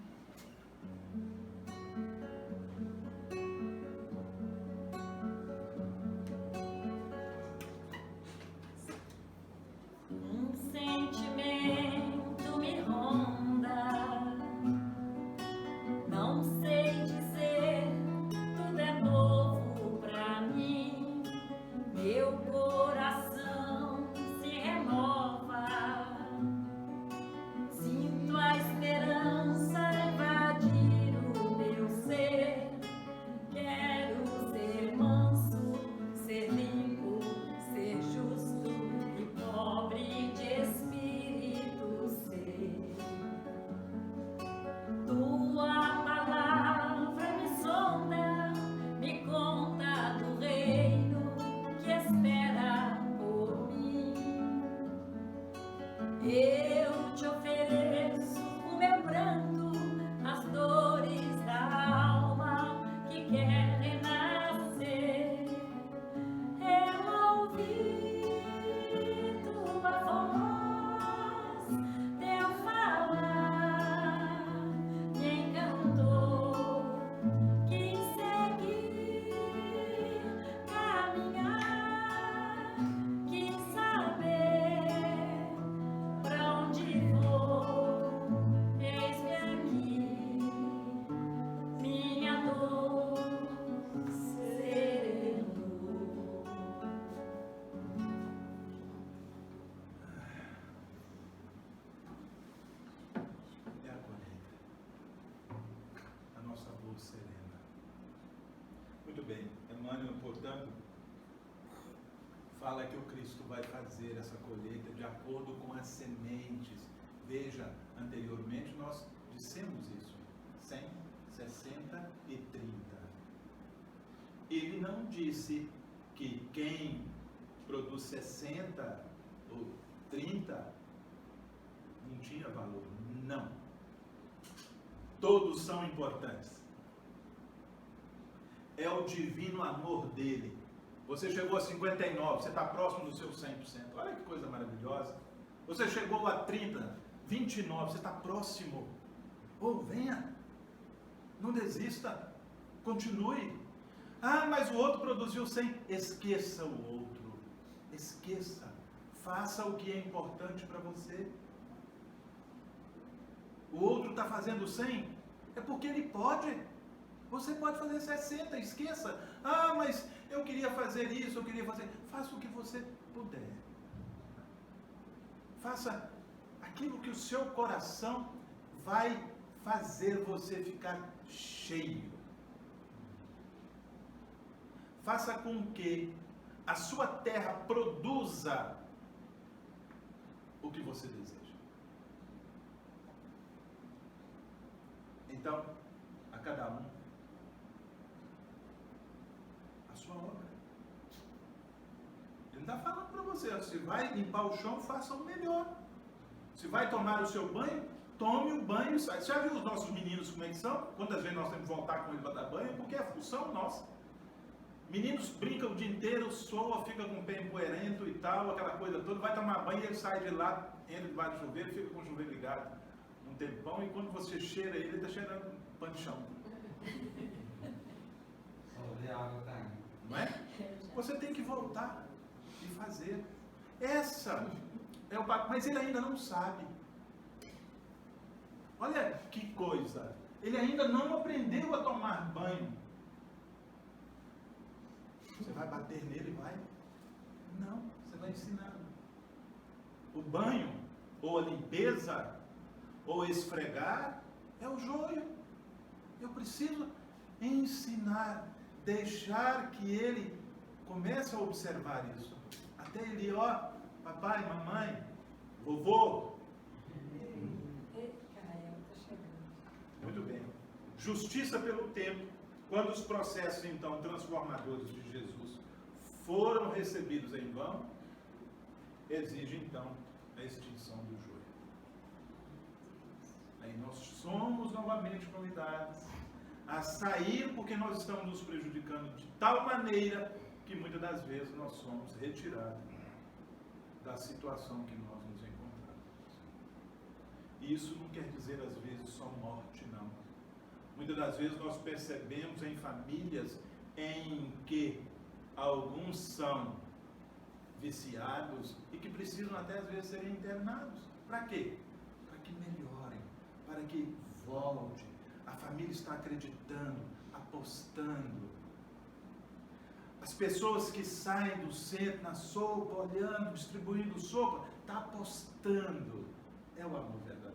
Eu te ofereço o meu pranto, as dores da alma que quer renascer. Eu ouvi tua voz, teu falar me encantou. Quis seguir, caminhar, quis saber pra onde vou. Eis-me aqui, minha dor serenou.
É a colheita. A nossa luz serena. Muito bem. Emmanuel, portanto, fala que o Cristo vai fazer essa colheita de acordo com as sementes. Veja, anteriormente nós dissemos isso. 100, 60 e 30. Ele não disse que quem produz 60 ou 30 não tinha valor. Não. Todos são importantes. É o divino amor dele. Você chegou a 59, você está próximo do seu 100%. Olha que coisa maravilhosa. Você chegou a 30, 29, você está próximo. Venha. Não desista. Continue. Ah, mas o outro produziu 100. Esqueça o outro. Esqueça. Faça o que é importante para você. O outro está fazendo 100, é porque ele pode. Você pode fazer 60, esqueça. Ah, mas eu queria fazer isso, eu queria fazer... Faça o que você puder. Faça aquilo que o seu coração vai fazer você ficar cheio. Faça com que a sua terra produza o que você deseja. Então, a cada um, a sua obra. Ele não está falando para você, se vai limpar o chão, faça o melhor. Se vai tomar o seu banho, tome o banho. Você já viu os nossos meninos como é que são? Quantas vezes nós temos que voltar com ele para dar banho? Porque é função nossa. Meninos brincam o dia inteiro, soa, fica com o pé empoeirento e tal, aquela coisa toda, vai tomar banho e ele sai de lá, entra debaixo do chuveiro e fica com o chuveiro ligado um tempão, e quando você cheira ele está cheirando pano de chão.
Só ver a água caindo.
Não é? Você tem que voltar e fazer. Essa é o papel, mas ele ainda não sabe. Olha que coisa. Ele ainda não aprendeu a tomar banho. Você vai bater nele e vai? Não, você vai ensinar. O banho, ou a limpeza, ou esfregar, é o joio. Eu preciso ensinar, deixar que ele comece a observar isso. Até ele, papai, mamãe, vovô. Muito bem. Justiça pelo tempo. Quando os processos, então, transformadores de Jesus foram recebidos em vão, exige, então, a extinção do joio. Aí nós somos novamente convidados a sair, porque nós estamos nos prejudicando de tal maneira que muitas das vezes nós somos retirados da situação que nós nos encontramos. E isso não quer dizer, às vezes, só morte, não. Muitas das vezes nós percebemos em famílias em que alguns são viciados e que precisam até às vezes serem internados. Para quê? Para que melhorem, para que volte. A família está acreditando, apostando. As pessoas que saem do centro na sopa, olhando, distribuindo sopa, está apostando. É o amor verdadeiro.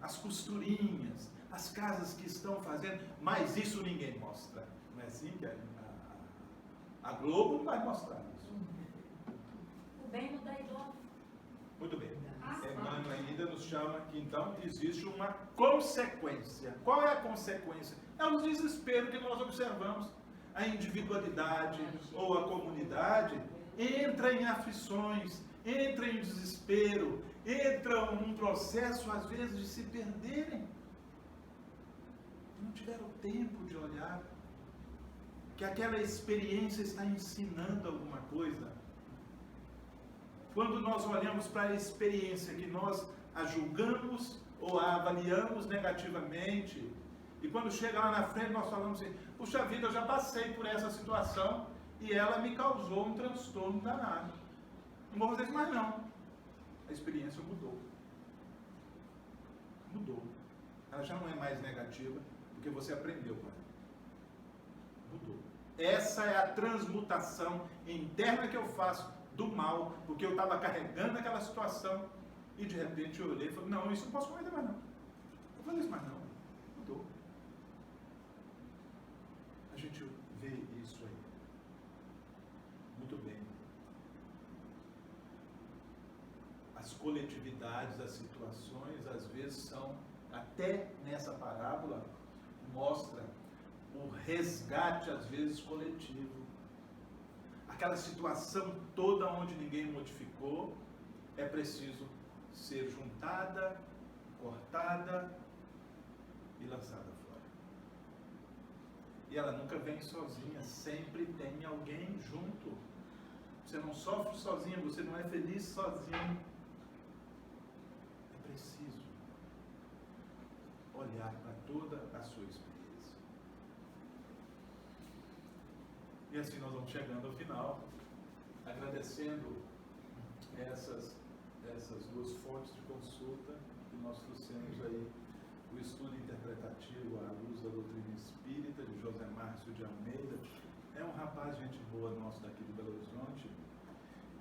As costurinhas, as casas que estão fazendo, mas isso ninguém mostra. Não é assim que a Globo não vai mostrar isso.
O bem não dá igual.
Muito bem. Emmanuel ainda nos chama que então existe uma consequência. Qual é a consequência? É o desespero que nós observamos. A individualidade ou a comunidade entra em aflições, entram em desespero, entram num processo, às vezes, de se perderem. Não tiveram tempo de olhar que aquela experiência está ensinando alguma coisa. Quando nós olhamos para a experiência que nós a julgamos ou a avaliamos negativamente, e quando chega lá na frente nós falamos assim, puxa vida, eu já passei por essa situação e ela me causou um transtorno danado. Não vou fazer isso mais não. A experiência mudou. Mudou. Ela já não é mais negativa, porque você aprendeu com ela. Mudou. Essa é a transmutação interna que eu faço do mal, porque eu estava carregando aquela situação e de repente eu olhei e falei, não, isso não posso cometer mais não. Não vou fazer isso mais não. Mudou. A gente vê isso aí. Muito bem. As coletividades, as situações, às vezes são, até nessa parábola, mostra o resgate, às vezes, coletivo. Aquela situação toda onde ninguém modificou, é preciso ser juntada, cortada e lançada fora. E ela nunca vem sozinha, sempre tem alguém junto. Você não sofre sozinho, você não é feliz sozinho. É preciso olhar para toda a sua experiência. E assim nós vamos chegando ao final, agradecendo essas duas fontes de consulta que nós trouxemos aí, o estudo interpretativo à luz da doutrina espírita, de José Márcio de Almeida. É um rapaz, gente boa, nosso daqui de Belo Horizonte.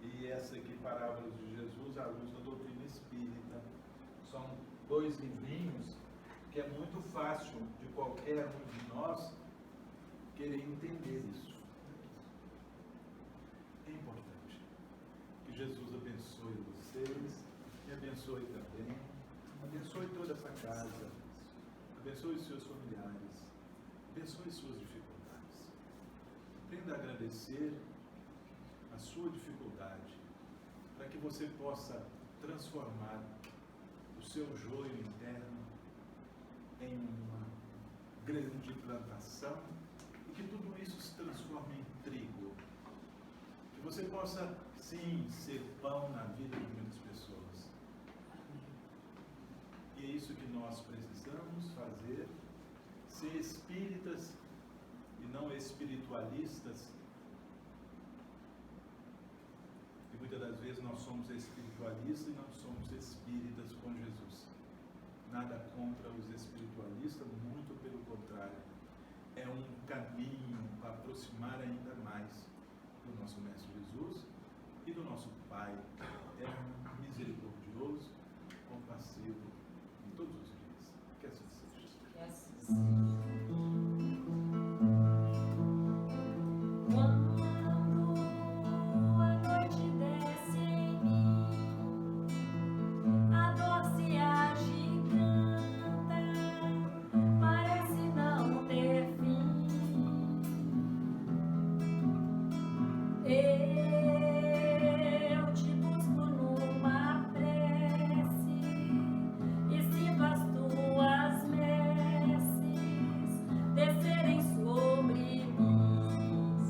E essa aqui, Parábolas de Jesus à luz da doutrina espírita. São dois livrinhos que é muito fácil de qualquer um de nós querer entender isso. É importante que Jesus abençoe vocês e abençoe também, abençoe toda essa casa, abençoe os seus familiares, abençoe suas dificuldades. Aprenda a agradecer a sua dificuldade, para que você possa transformar o seu joio interno em uma grande plantação e que tudo isso se transforme em trigo. Que você possa, sim, ser pão na vida de muitas pessoas. E é isso que nós precisamos fazer, ser espíritas e não espiritualistas. E muitas das vezes nós somos espiritualistas e não somos espíritas com Jesus. Nada contra os espiritualistas, muito pelo contrário. É um caminho para aproximar ainda mais do nosso Mestre Jesus e do nosso Pai eterno, misericordioso, compassivo em todos os dias. Que assim seja.
Que assim seja.
Eu te busco numa prece e sinto as tuas messes descerem sobre mim.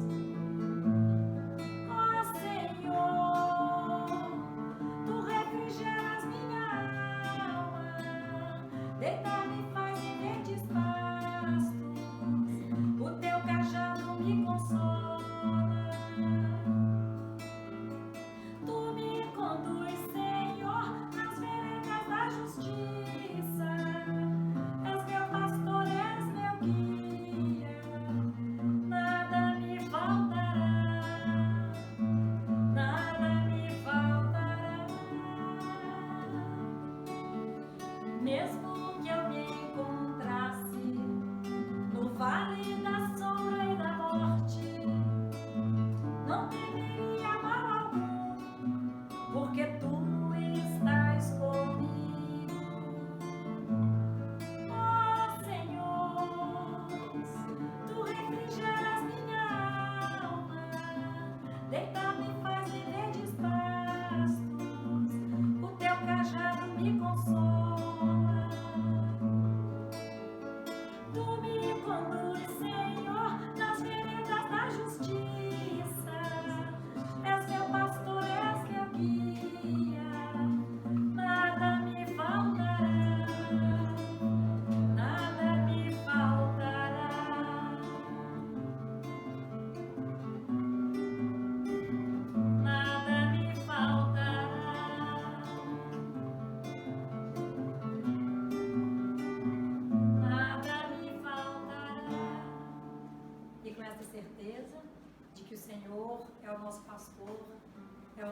Ó Senhor, tu refrigeras minha alma, deitar-me faz verdes pastos, o teu cajado me consola. Tu me conduz, Senhor, nas veredas da justiça. És meu pastor, és meu guia. Nada me faltará, nada me faltará. Mesmo que eu me encontrasse no vale da sombra e da morte, não temeria mal algum, porque tu estás comigo. Ó Senhor, tu refrigeras minha alma, deitar-me faz viver despasto,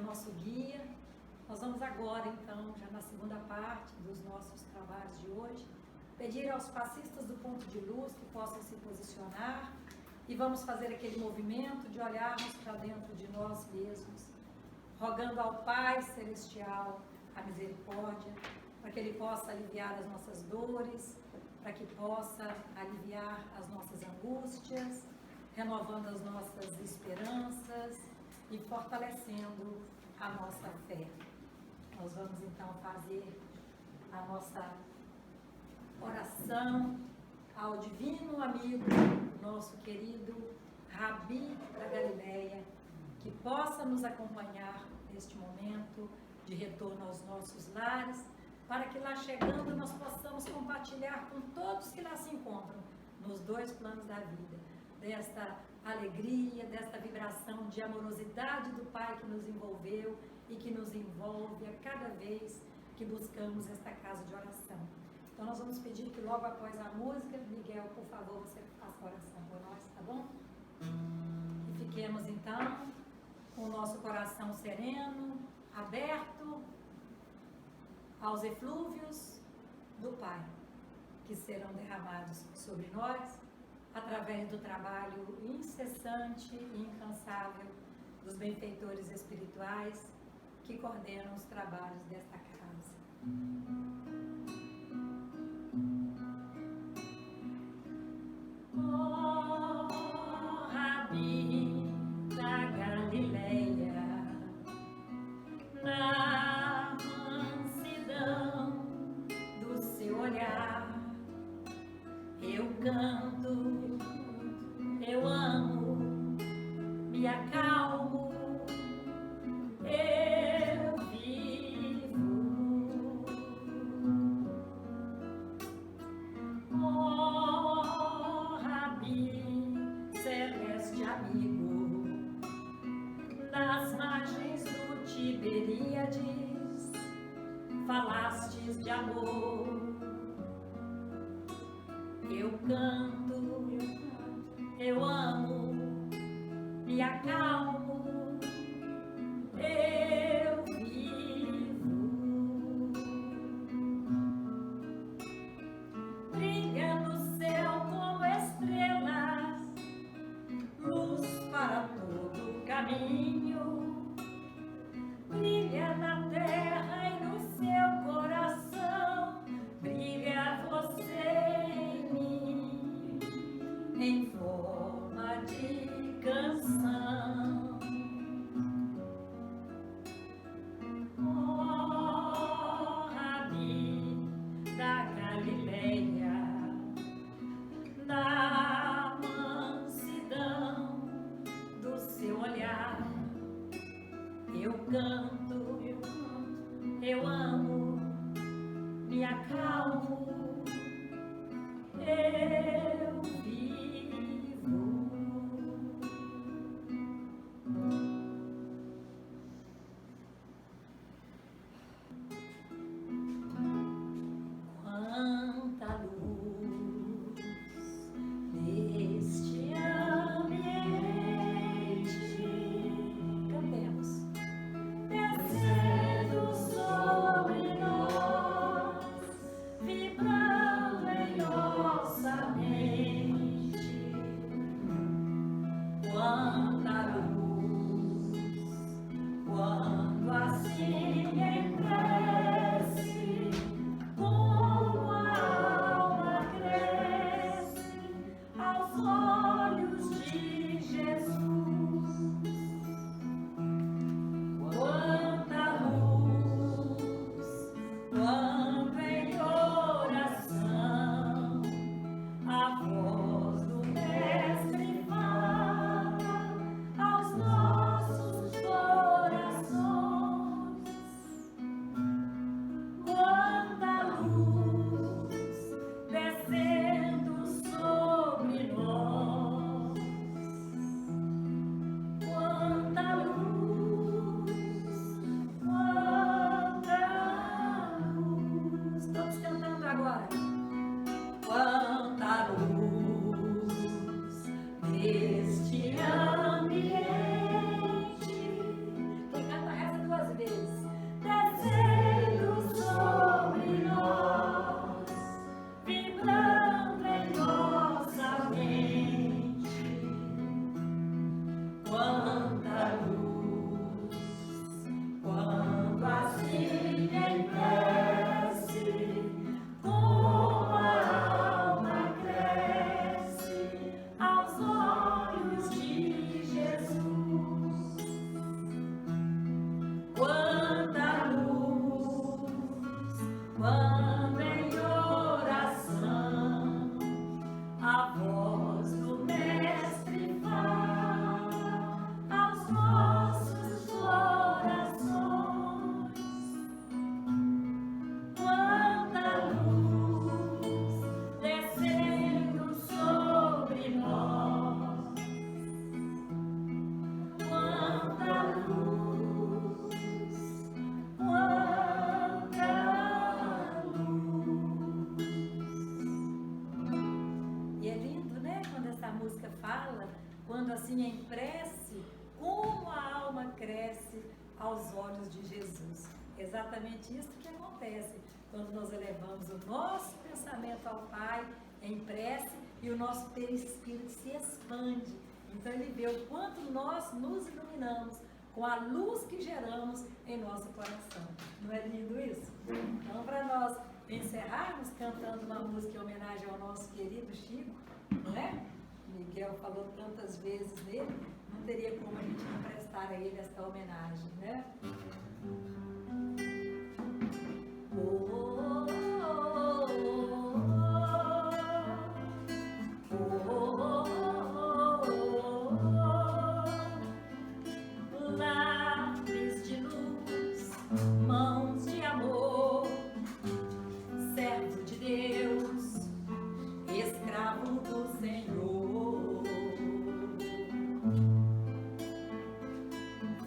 nosso guia. Nós vamos agora, então, já na segunda parte dos nossos trabalhos de hoje, pedir aos passistas do ponto de luz que possam se posicionar e vamos fazer aquele movimento de olharmos para dentro de nós mesmos, rogando ao Pai Celestial a misericórdia, para que Ele possa aliviar as nossas dores, para que possa aliviar as nossas angústias, renovando as nossas esperanças e fortalecendo a nossa fé. Nós vamos então fazer a nossa oração ao divino amigo, nosso querido Rabi da Galileia, que possa nos acompanhar neste momento de retorno aos nossos lares, para que lá chegando nós possamos compartilhar com todos que lá se encontram, nos dois planos da vida, desta alegria, desta vibração de amorosidade do Pai que nos envolveu e que nos envolve a cada vez que buscamos esta casa de oração. Então nós vamos pedir que logo após a música, Miguel, por favor, você faça a oração por nós, tá bom? E fiquemos então com o nosso coração sereno, aberto aos eflúvios do Pai, que serão derramados sobre nós através do trabalho incessante e incansável dos benfeitores espirituais que coordenam os trabalhos desta casa. Oh, Rabi da Galileia, na mansidão do seu olhar, eu canto, eu amo, me acalmo, eu vivo. Oh, Rabi, celeste amigo, nas margens do Tiberíades, falastes de amor. Eu canto, eu amo, me acalmo, eu vivo. Brilha no céu como estrelas, luz para todo o caminho. Brilha na terra e no seu coração, brilha você em mim, em forma de canção. Oh, Rabi da Galileia, na mansidão do seu olhar, eu canto, eu amo, me acalmo, eu vivo. Quanta luz neste ambiente, cantemos, descendo sobre nós, vibrando. quando em oração a voz do Mestre fala aos nossos corações. Quanta luz descendo sobre nós, quanta luz, quanta luz. E é lindo, né, quando essa música fala, quando assim em prece, como a alma cresce aos olhos de Jesus. Exatamente isso que acontece quando nós elevamos o nosso pensamento ao Pai em prece e o nosso perispírito se expande. Então ele vê o quanto nós nos iluminamos com a luz que geramos em nosso coração. Não é lindo isso? Então, para nós encerrarmos cantando uma música em homenagem ao nosso querido Chico, não é? Miguel falou tantas vezes nele, não teria como a gente não prestar a ele esta homenagem, né? Lápis de luz, mãos de amor, servo de Deus, escravo do Senhor,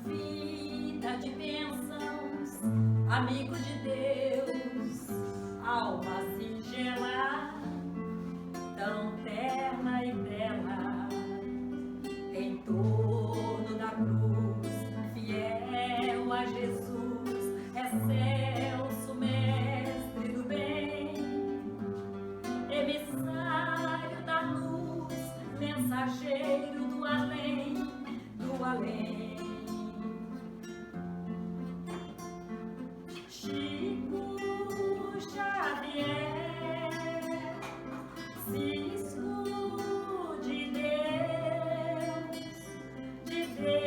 vida de bênçãos, amigo de Deus, alma singela, tão terna e bela, em torno da cruz, fiel a Jesus, excelso mestre do bem, emissário da luz, mensageiro do além, do além. Chico Xavier, cisco de Deus, de Deus,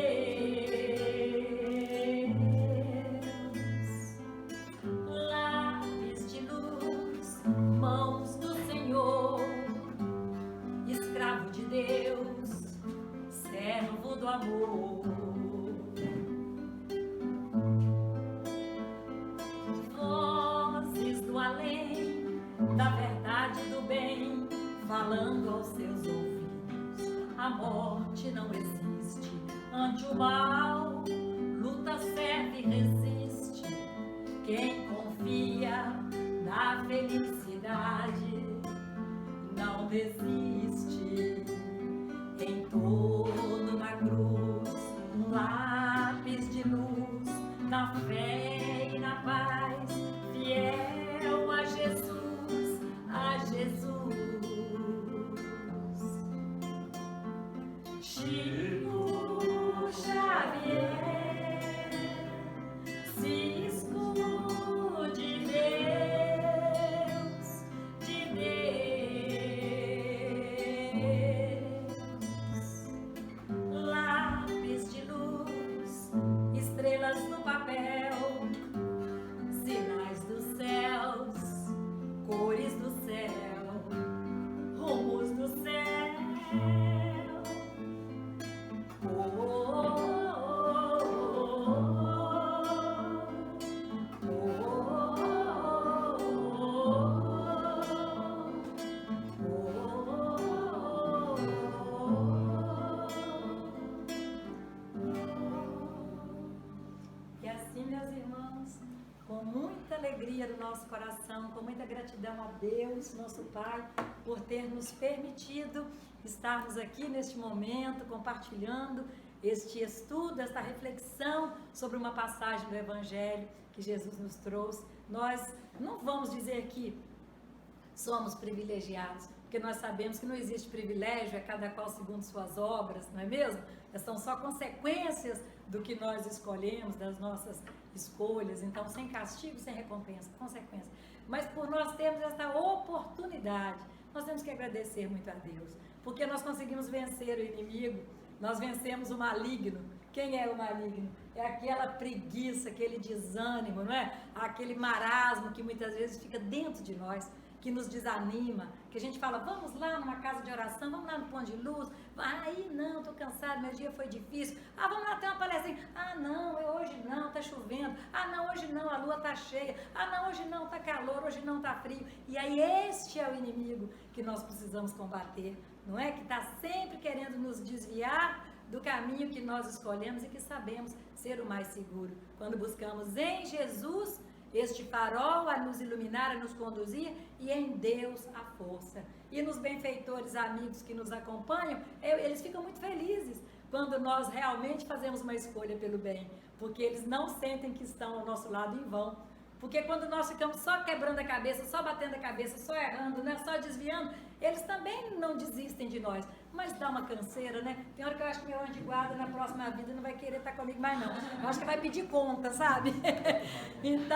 lápis de luz, mãos do Senhor, escravo de Deus, servo do amor. Da verdade e do bem, falando aos seus ouvidos, a morte não existe, ante o mal, luta, serve e resiste, quem confia na felicidade, não desiste, em torno da cruz, um lápis de luz, na fé e na paz, fiel a Jesus, a Jesus. Chico Xavier, cisco de Deus, de Deus, lápis de luz, estrelas no papel, sinais dos céus, cores do céu, rumos do céu. Oh, oh, oh, e assim, meus irmãos, com muita alegria do nosso coração, com muita gratidão a Deus, nosso Pai, por ter nos permitido estarmos aqui neste momento, compartilhando este estudo, esta reflexão sobre uma passagem do Evangelho que Jesus nos trouxe. Nós não vamos dizer que somos privilegiados, porque nós sabemos que não existe privilégio, é cada qual segundo suas obras, não é mesmo? São só consequências do que nós escolhemos, das nossas escolhas, então sem castigo, sem recompensa, consequência. Mas por nós termos esta oportunidade, nós temos que agradecer muito a Deus, porque nós conseguimos vencer o inimigo, nós vencemos o maligno. Quem é o maligno? é aquela preguiça, aquele desânimo, não é? Aquele marasmo que muitas vezes fica dentro de nós, que nos desanima, que a gente fala, vamos lá numa casa de oração, vamos lá no Ponto de Luz, aí não, estou cansado, meu dia foi difícil, vamos lá ter uma palestrinha, não, hoje não, está chovendo, não, hoje não, a lua está cheia, não, hoje não, está calor, hoje não, está frio, e aí este é o inimigo que nós precisamos combater, não é? Que está sempre querendo nos desviar do caminho que nós escolhemos e que sabemos ser o mais seguro, quando buscamos em Jesus este farol a nos iluminar, a nos conduzir, e em Deus a força. E nos benfeitores amigos que nos acompanham, eles ficam muito felizes quando nós realmente fazemos uma escolha pelo bem, porque eles não sentem que estão ao nosso lado em vão. Porque quando nós ficamos só quebrando a cabeça, só batendo a cabeça, só errando, né? Só desviando, eles também não desistem de nós. Mas dá uma canseira, né? Tem hora que eu acho que meu anjo de guarda na próxima vida não vai querer estar comigo mais não. Eu acho que vai pedir conta, sabe? Então,